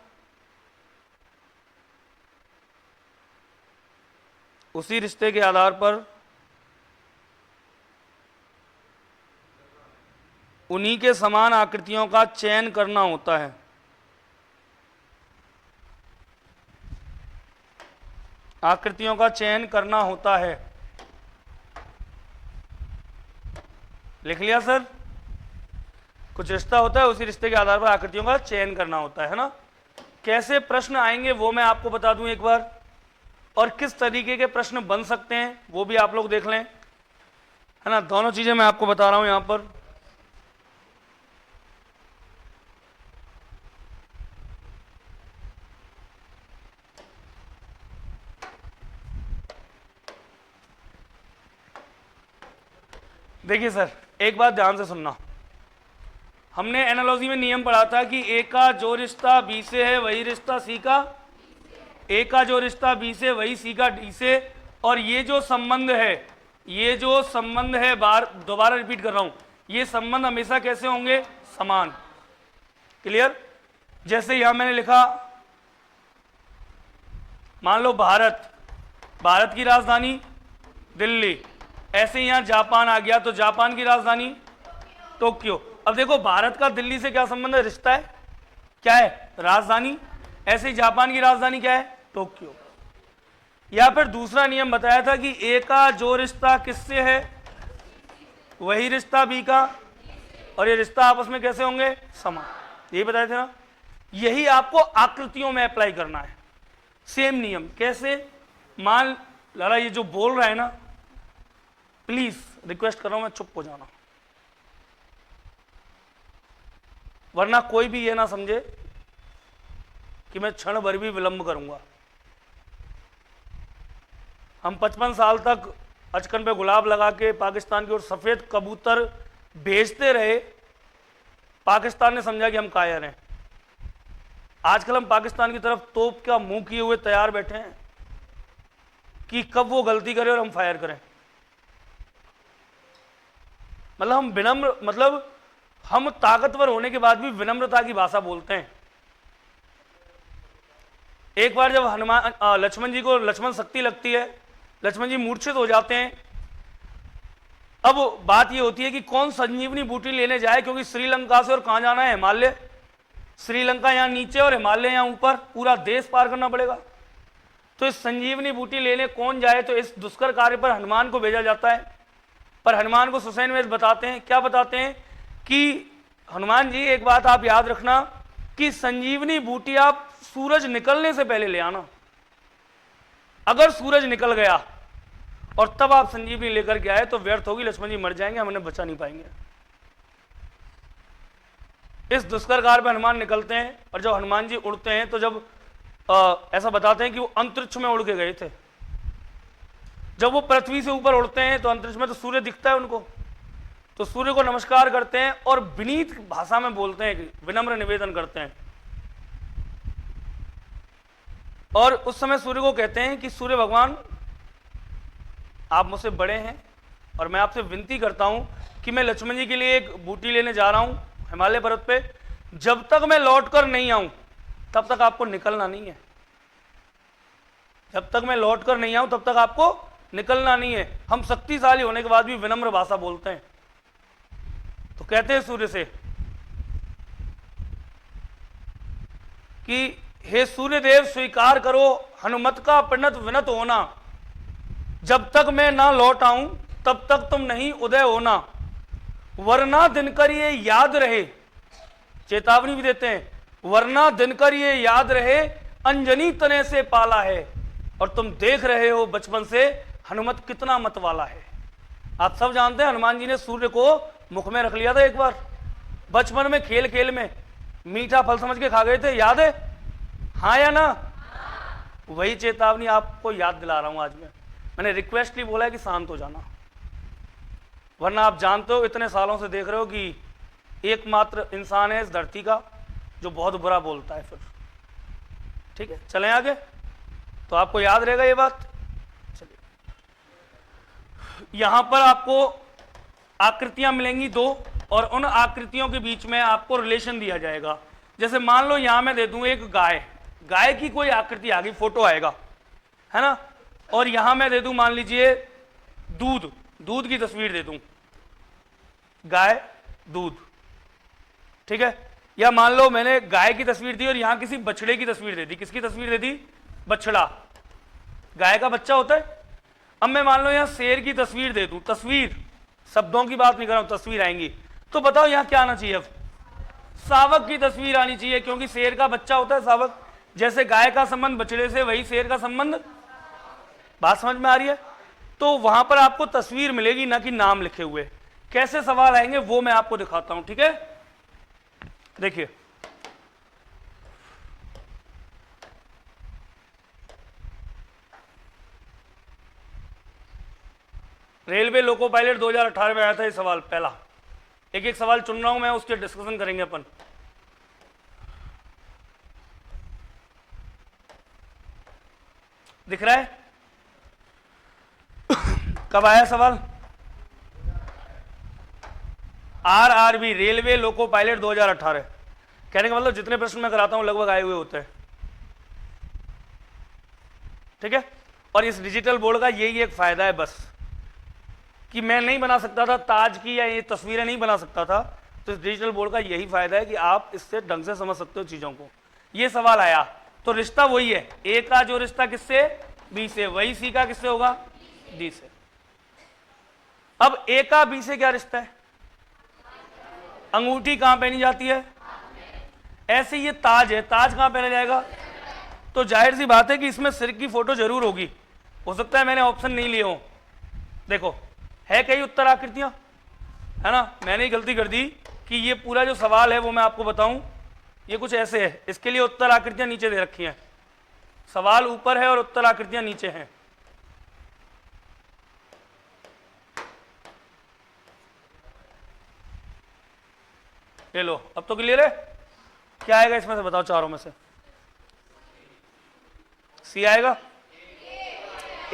Speaker 1: उन्हीं के समान आकृतियों का चयन करना होता है। आकृतियों का चयन करना होता है। लिख लिया सर? कुछ रिश्ता होता है, उसी रिश्ते के आधार पर आकृतियों का चयन करना होता है ना। कैसे प्रश्न आएंगे वो मैं आपको बता दूं एक बार, और किस तरीके के प्रश्न बन सकते हैं वो भी आप लोग देख लें, है ना। दोनों चीजें मैं आपको बता रहा हूं यहां पर। देखिए सर, एक बात ध्यान से सुनना। हमने एनालॉजी में नियम पढ़ा था कि ए का जो रिश्ता बी से है वही रिश्ता सी का, ए का जो रिश्ता बी से वही सी का डी से, और ये जो संबंध है, ये जो संबंध है, दोबारा रिपीट कर रहा हूं, ये संबंध हमेशा कैसे होंगे? समान। क्लियर? जैसे यहां मैंने लिखा, मान लो भारत, भारत की राजधानी दिल्ली, ऐसे यहां जापान आ गया तो जापान की राजधानी टोक्यो। अब देखो भारत का दिल्ली से क्या संबंध है? रिश्ता है, क्या है? राजधानी। ऐसे ही जापान की राजधानी क्या है? टोक्यो। या फिर दूसरा नियम बताया था कि ए का जो रिश्ता किससे है वही रिश्ता बी का, और ये रिश्ता आपस में कैसे होंगे? समान। यही बताया था ना। यही आपको आकृतियों में अप्लाई करना है, सेम नियम। कैसे? मान लाला ये जो बोल रहा है ना, प्लीज रिक्वेस्ट कर रहा हूं मैं, चुप हो जाना, वरना कोई भी ये ना समझे कि मैं क्षण भर भी विलंब करूंगा। हम 55 साल तक अचकन पे गुलाब लगा के पाकिस्तान की ओर सफेद कबूतर भेजते रहे, पाकिस्तान ने समझा कि हम कायर हैं। आजकल हम पाकिस्तान की तरफ तोप का मुंह किए हुए तैयार बैठे हैं कि कब वो गलती करे और हम फायर करें। मतलब हम विनम्र, मतलब हम ताकतवर होने के बाद भी विनम्रता की भाषा बोलते हैं। एक बार जब लक्ष्मण जी को लक्ष्मण शक्ति लगती है, लक्ष्मण जी मूर्छित हो जाते हैं। अब बात यह होती है कि कौन संजीवनी बूटी लेने जाए, क्योंकि श्रीलंका से और कहां जाना है? हिमालय। श्रीलंका यहां नीचे और हिमालय यहां ऊपर, पूरा देश पार करना पड़ेगा। तो इस संजीवनी बूटी लेने कौन जाए? तो इस दुष्कर कार्य पर हनुमान को भेजा जाता है। पर हनुमान को सुसैन वेद बताते हैं, क्या बताते हैं कि हनुमान जी एक बात आप याद रखना कि संजीवनी बूटी आप सूरज निकलने से पहले ले आना। अगर सूरज निकल गया और तब आप संजीवनी लेकर के आए तो व्यर्थ होगी, लक्ष्मण जी मर जाएंगे, हम उन्हें बचा नहीं पाएंगे। इस दुष्कर कार्य पर हनुमान निकलते हैं, और जब हनुमान जी उड़ते हैं तो जब ऐसा बताते हैं कि वो अंतरिक्ष में उड़ के गए थे। जब वो पृथ्वी से ऊपर उड़ते हैं तो अंतरिक्ष में तो सूर्य दिखता है उनको, तो सूर्य को नमस्कार करते हैं और विनीत भाषा में बोलते हैं, विनम्र निवेदन करते हैं। और उस समय सूर्य को कहते हैं कि सूर्य भगवान, आप मुझसे बड़े हैं और मैं आपसे विनती करता हूं कि मैं लक्ष्मण जी के लिए एक बूटी लेने जा रहा हूं हिमालय पर्वत पे, जब तक मैं लौट कर नहीं आऊं तब तक आपको निकलना नहीं है। जब तक मैं लौट कर नहीं आऊं तब तक आपको निकलना नहीं है। हम शक्तिशाली होने के बाद भी विनम्र भाषा बोलते हैं। तो कहते हैं सूर्य से कि हे सूर्यदेव स्वीकार करो हनुमत का प्रणत विनत होना, जब तक मैं ना लौट आऊं तब तक तुम नहीं उदय होना, वरना दिनकर ये याद रहे। चेतावनी भी देते हैं, वरना दिनकर ये याद रहे अंजनी तने से पाला है, और तुम देख रहे हो बचपन से हनुमत कितना मत वाला है। आप सब जानते हैं हनुमान जी ने सूर्य को मुख में रख लिया था एक बार, बचपन में खेल खेल में मीठा फल समझ के खा गए थे, याद है? हाँ या ना? वही चेतावनी आपको याद दिला रहा हूं आज मैंने रिक्वेस्टली बोला है कि शांत हो जाना, वरना आप जानते हो इतने सालों से देख रहे हो कि एकमात्र इंसान है इस धरती का जो बहुत बुरा बोलता है। फिर ठीक है, चलें आगे, तो आपको याद रहेगा ये बात। चलिए, यहां पर आपको आकृतियां मिलेंगी दो, और उन आकृतियों के बीच में आपको रिलेशन दिया जाएगा। जैसे मान लो यहां मैं दे दूं एक गाय, गाय की कोई आकृति आ गई, फोटो आएगा, है ना। और यहां मैं दे दूं मान लीजिए दूध, दूध की तस्वीर दे दूं, गाय दूध, ठीक है। या मान लो मैंने गाय की तस्वीर दी और यहां किसी बछड़े की तस्वीर दे दी। किसकी तस्वीर दे दी? बछड़ा। गाय का बच्चा होता है। अब मैं मान लो यहाँ शेर की तस्वीर दे दूं, तस्वीर, शब्दों की बात नहीं कर रहा हूं, तस्वीर आएंगी, तो बताओ यहाँ क्या आना चाहिए? अब शावक की तस्वीर आनी चाहिए, क्योंकि शेर का बच्चा होता है शावक। जैसे गाय का संबंध बछड़े से, वही शेर का संबंध। बात समझ में आ रही है? तो वहां पर आपको तस्वीर मिलेगी, ना कि नाम लिखे हुए। कैसे सवाल आएंगे वो मैं आपको दिखाता हूं, ठीक है? देखिए, रेलवे लोको पायलट 2018 में आया था ये सवाल पहला। एक एक सवाल चुन रहा हूं मैं, उसके डिस्कशन करेंगे अपन। दिख रहा है? कब आया सवाल? RRB, railway loco pilot 2018। कहने का मतलब जितने प्रश्न मैं कराता हूं लगभग आए हुए होते हैं, ठीक है? और इस डिजिटल बोर्ड का यही एक फायदा है बस, कि मैं नहीं बना सकता था ताज की या ये तस्वीरें नहीं बना सकता था, तो इस डिजिटल बोर्ड का यही फायदा है कि आप इससे ढंग से समझ सकते हो चीजों को। ये सवाल आया तो रिश्ता वही है, ए का जो रिश्ता किससे? बी से, वही सी का किससे होगा? डी से। अब ए का बी से क्या रिश्ता है? अंगूठी कहां पहनी जाती है? ऐसे ये ताज है, ताज कहां पहना जाएगा? तो जाहिर सी बात है कि इसमें सिर की फोटो जरूर होगी। हो सकता है मैंने ऑप्शन नहीं लिए हो, देखो है कई उत्तर आकृतियां, है ना? मैंने ही गलती कर दी कि ये पूरा जो सवाल है वो मैं आपको बताऊं, ये कुछ ऐसे है, इसके लिए उत्तर आकृतियां नीचे दे रखी हैं। सवाल ऊपर है और उत्तर आकृतियां नीचे हैं। ले लो, अब तो क्लियर है। क्या आएगा इसमें से बताओ, चारों में से? सी आएगा?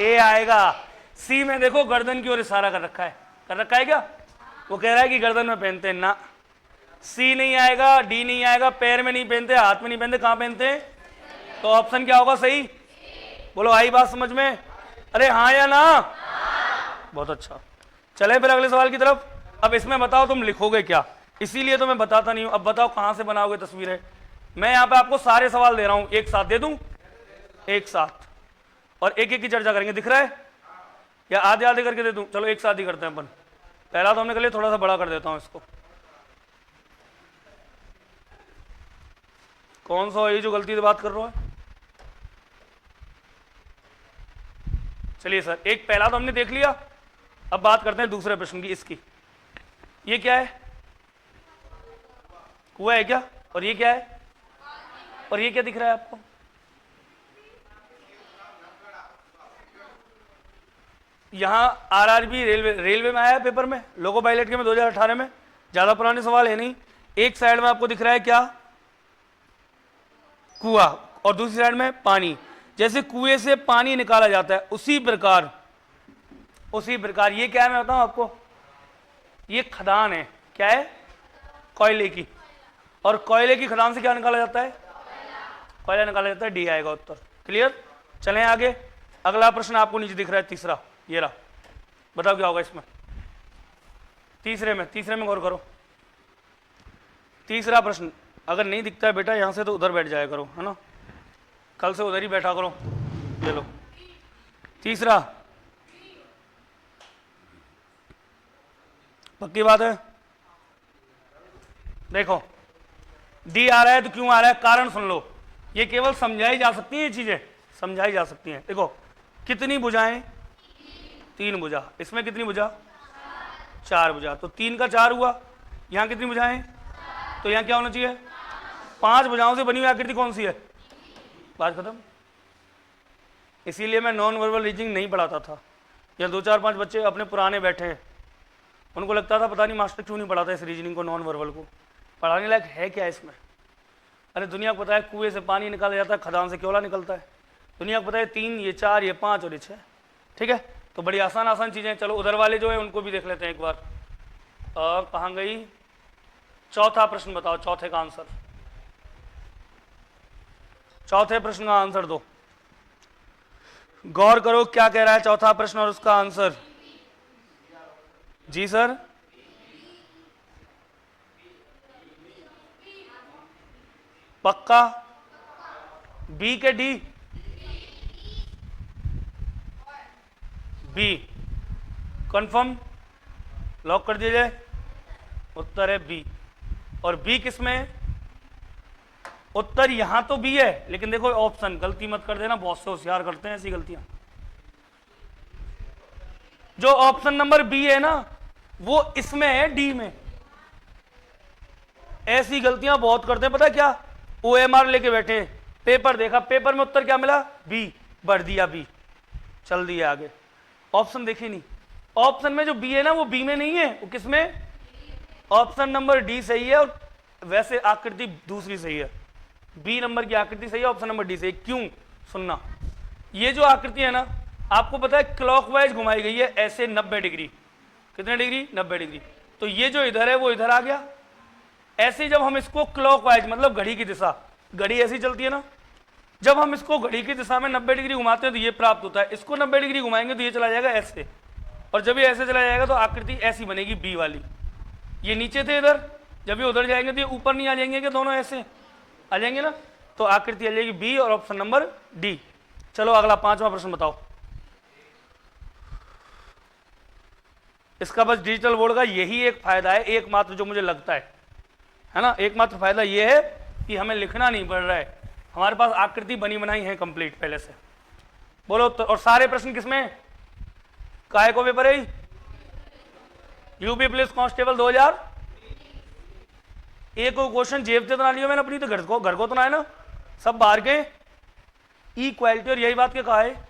Speaker 1: ए आएगा। सी में देखो गर्दन की ओर इशारा कर रखा है, कर रखा है क्या? वो कह रहा है कि गर्दन में पहनते हैं ना। सी नहीं आएगा, डी नहीं आएगा, पैर में नहीं पहनते, हाथ में नहीं पहनते, कहां पहनते हैं? तो ऑप्शन क्या होगा सही? बोलो, आई बात समझ में? अरे हाँ या ना? बहुत अच्छा। चले फिर अगले सवाल की तरफ। अब इसमें बताओ तुम लिखोगे क्या, इसीलिए तो मैं बताता नहीं हूं। अब बताओ कहां से बनाओगे तस्वीरें? मैं यहां पे आपको सारे सवाल दे रहा हूं, एक साथ दे दूं, एक साथ, और एक एक की चर्चा करेंगे। दिख रहा है या आधे आधे करके दे दूं? चलो एक साथ ही करते हैं अपन। पहला तो हमने कर लिया, थोड़ा सा बड़ा कर देता हूं इसको। कौन सा ये जो गलती से बात कर रहा है? चलिए सर, एक पहला तो हमने देख लिया, अब बात करते हैं दूसरे प्रश्न की। इसकी, ये क्या है? कुआं है क्या? और ये क्या है? और ये क्या दिख रहा है आपको? यहां RRB रेलवे में आया है पेपर में, लोको पायलट के में 2018 में। ज्यादा पुराने सवाल है नहीं। एक साइड में आपको दिख रहा है क्या? कुआं, और दूसरी साइड में पानी। जैसे कुएं से पानी निकाला जाता है, उसी प्रकार ये क्या है मैं बताऊं आपको? ये खदान है। क्या है? कोयले की। और कोयले की खदान से क्या निकाला जाता है? कोयला निकाला जाता है। डी आएगा उत्तर। क्लियर? चलें आगे। अगला प्रश्न आपको नीचे दिख रहा है, तीसरा, ये रहा। बताओ क्या होगा इसमें? तीसरे में गौर करो। तीसरा प्रश्न अगर नहीं दिखता है बेटा यहां से, तो उधर बैठ जाया करो, है ना? कल से उधर ही बैठा करो। ले लो तीसरा, पक्की बात है? देखो डी आ रहा है तो क्यों आ रहा है, कारण सुन लो। ये केवल समझाई जा सकती है, ये चीजें समझाई जा सकती हैं। देखो कितनी भुजाएं? 3 भुजा। इसमें कितनी भुजा? 4 भुजा। तो 3 का 4 हुआ। यहां कितनी भुजाएं? तो यहां क्या होना चाहिए? 5 भुजाओं से बनी हुई आकृति कौन सी है? बात खत्म। इसीलिए मैं नॉन वर्बल रीजनिंग नहीं पढ़ाता था। या 2-4-5 बच्चे अपने पुराने बैठे हैं, उनको लगता था पता नहीं मास्टर क्यों नहीं पढ़ाता इस रीजनिंग को, नॉन वर्बल को। पढ़ाने लायक है क्या इसमें? अरे दुनिया को पता है कुएं से पानी निकाला जाता है, खदान से क्योला निकलता है। दुनिया को पता है 3, ये 4, ये 5 और ये 6। ठीक है, तो बड़ी आसान चीजें। चलो उधर वाले जो है उनको भी देख लेते हैं एक बार। कहाँ गई? चौथा प्रश्न बताओ, चौथे का आंसर। चौथे प्रश्न का आंसर दो। गौर करो क्या कह रहा है चौथा प्रश्न और उसका आंसर। जी सर, पक्का? बी के डी? बी। कंफर्म, लॉक कर दिया जाए। उत्तर है बी। और बी किस में है? उत्तर यहां तो बी है, लेकिन देखो ऑप्शन, गलती मत कर देना, बहुत से होशियार करते हैं ऐसी गलतियां। जो ऑप्शन नंबर बी है ना, वो इसमें है, डी में। ऐसी गलतियां बहुत करते हैं, पता है क्या? OMR लेके बैठे, पेपर देखा, पेपर में उत्तर क्या मिला? बी। भर दिया बी, चल दिया आगे। ऑप्शन देखे नहीं, ऑप्शन में जो बी है ना, वो बी में नहीं है, वो किस में? ऑप्शन नंबर डी सही है, और वैसे आकृति दूसरी सही है। बी नंबर की आकृति सही है, ऑप्शन नंबर डी सही। क्यों? सुनना, ये जो आकृति है ना, आपको पता है क्लॉकवाइज घुमाई गई है, ऐसे 90 डिग्री। कितने डिग्री? 90 डिग्री। तो ये जो इधर है वो इधर आ गया। ऐसे जब हम इसको क्लॉकवाइज, मतलब घड़ी की दिशा, घड़ी ऐसी चलती है ना, जब हम इसको घड़ी की दिशा में 90 डिग्री घुमाते हैं तो ये प्राप्त होता है। इसको 90 डिग्री घुमाएंगे तो ये चला जाएगा ऐसे, और जब ये ऐसे चला जाएगा तो आकृति ऐसी बनेगी, बी वाली। ये नीचे थे इधर, जब ये उधर जाएंगे तो ये ऊपर नहीं आ जाएंगे क्या? दोनों ऐसे आ जाएंगे ना, तो आकृति आ जाएगी बी, और ऑप्शन नंबर डी। चलो अगला 5वां प्रश्न बताओ। इसका बस डिजिटल बोर्ड का यही एक फायदा है, एकमात्र जो मुझे लगता है ना, एकमात्र फायदा ये है कि हमें लिखना नहीं पड़ रहा है, हमारे पास आकृति बनी बनाई है कंप्लीट पहले से। बोलो तो, और सारे प्रश्न किसमें? काहे को पेपर है? UP police constable 2000। एक क्वेश्चन जेब से तो ना लियो मैंने अपनी, तो घर को तो ना है ना, सब बाहर के। इक्वालिटी, और यही बात के कहा है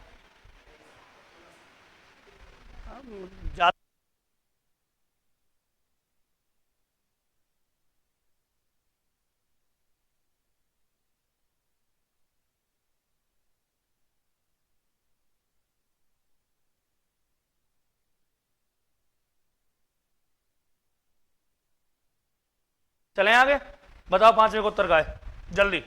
Speaker 1: चलें आगे। बताओ 5वें का उत्तर का है, जल्दी।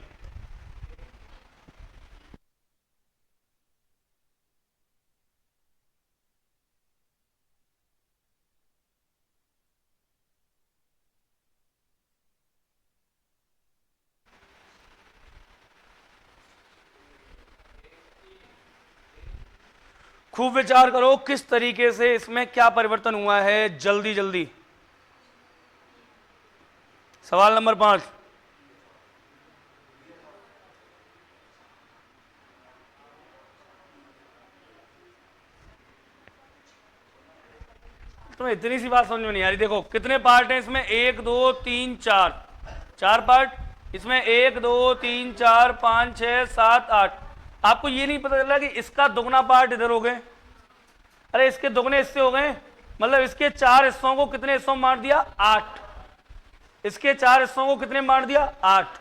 Speaker 1: खूब विचार करो किस तरीके से, इसमें क्या परिवर्तन हुआ है, जल्दी जल्दी। सवाल नंबर 5। तुम्हें इतनी सी बात समझ में नहीं आ रही? देखो कितने पार्ट हैं इसमें, 1 2 3 4, 4 पार्ट इसमें, 1 2 3 4 5 6 7 8। आपको ये नहीं पता चल रहा कि इसका दुगना पार्ट इधर हो गए, अरे इसके दुगने हिस्से हो गए, मतलब इसके 4 हिस्सों को कितने हिस्सों में बांट दिया? 8। इसके 4 हिस्सों को कितने बांट दिया? 8।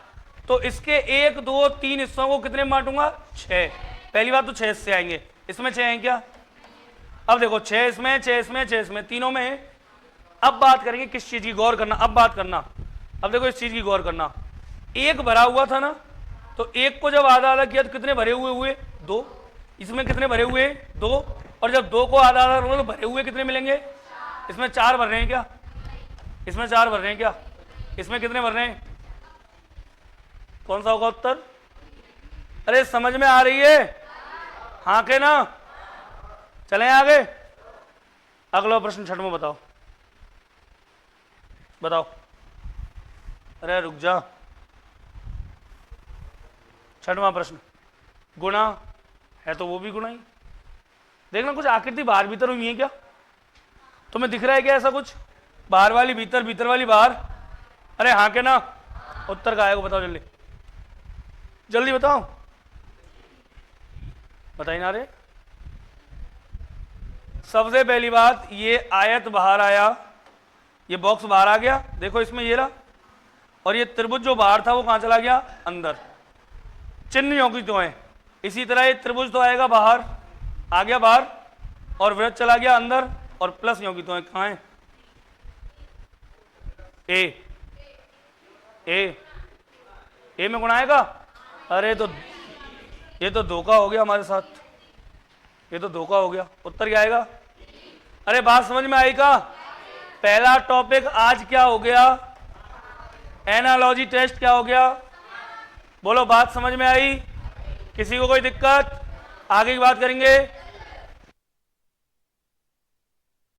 Speaker 1: तो इसके 1 2 3 हिस्सों को कितने बांटूंगा? 6। पहली बात तो 6 हिस्से आएंगे, इसमें 6 हैं क्या? अब देखो 6 इसमें, 6 इसमें, 6 इसमें, तीनों में है। अब बात करेंगे किस चीज की, गौर करना, अब बात करना। अब देखो इस चीज की गौर करना, एक भरा हुआ था ना, तो एक को जब आधा आधा किया तो कितने भरे हुए हुए? 2। इसमें कितने भरे हुए? 2। और जब 2 को आधा आधा करोगे तो भरे हुए कितने मिलेंगे? इसमें 4 भर रहे हैं क्या? इसमें 4 भर रहे हैं क्या? इसमें कितने भर रहे हैं? कौन सा होगा उत्तर? अरे समझ में आ रही है? हाँ के ना? चलें आगे। अगला प्रश्न 6वां बताओ, बताओ। अरे रुक जा, 6वां प्रश्न, गुणा है तो वो भी गुणा ही। देखना कुछ आकृति बाहर भीतर हुई है क्या? तुम्हें दिख रहा है क्या ऐसा कुछ? बाहर वाली भीतर, भीतर वाली बाहर? अरे हाँ के ना? उत्तर का आएगा, बताओ जल्दी जल्दी बताओ। बताइए ना रे। सबसे पहली बात, ये आयत बाहर आया, ये बॉक्स बाहर आ गया, देखो इसमें ये रहा, और ये त्रिभुज जो बाहर था वो कहां चला गया? अंदर। चिन्ह योगी तो है, इसी तरह ये त्रिभुज तो आएगा बाहर, आ गया बाहर, और वृत्त चला गया अंदर, और प्लस योगी तो है, कहां है? ए में गुण आएगा। अरे तो ये तो धोखा हो गया हमारे साथ, ये तो धोखा हो गया। उत्तर क्या आएगा? अरे बात समझ में आई का? पहला टॉपिक आज क्या हो गया? एनालॉजी टेस्ट क्या हो गया? बोलो बात समझ में आई? किसी को कोई दिक्कत? आगे की बात करेंगे।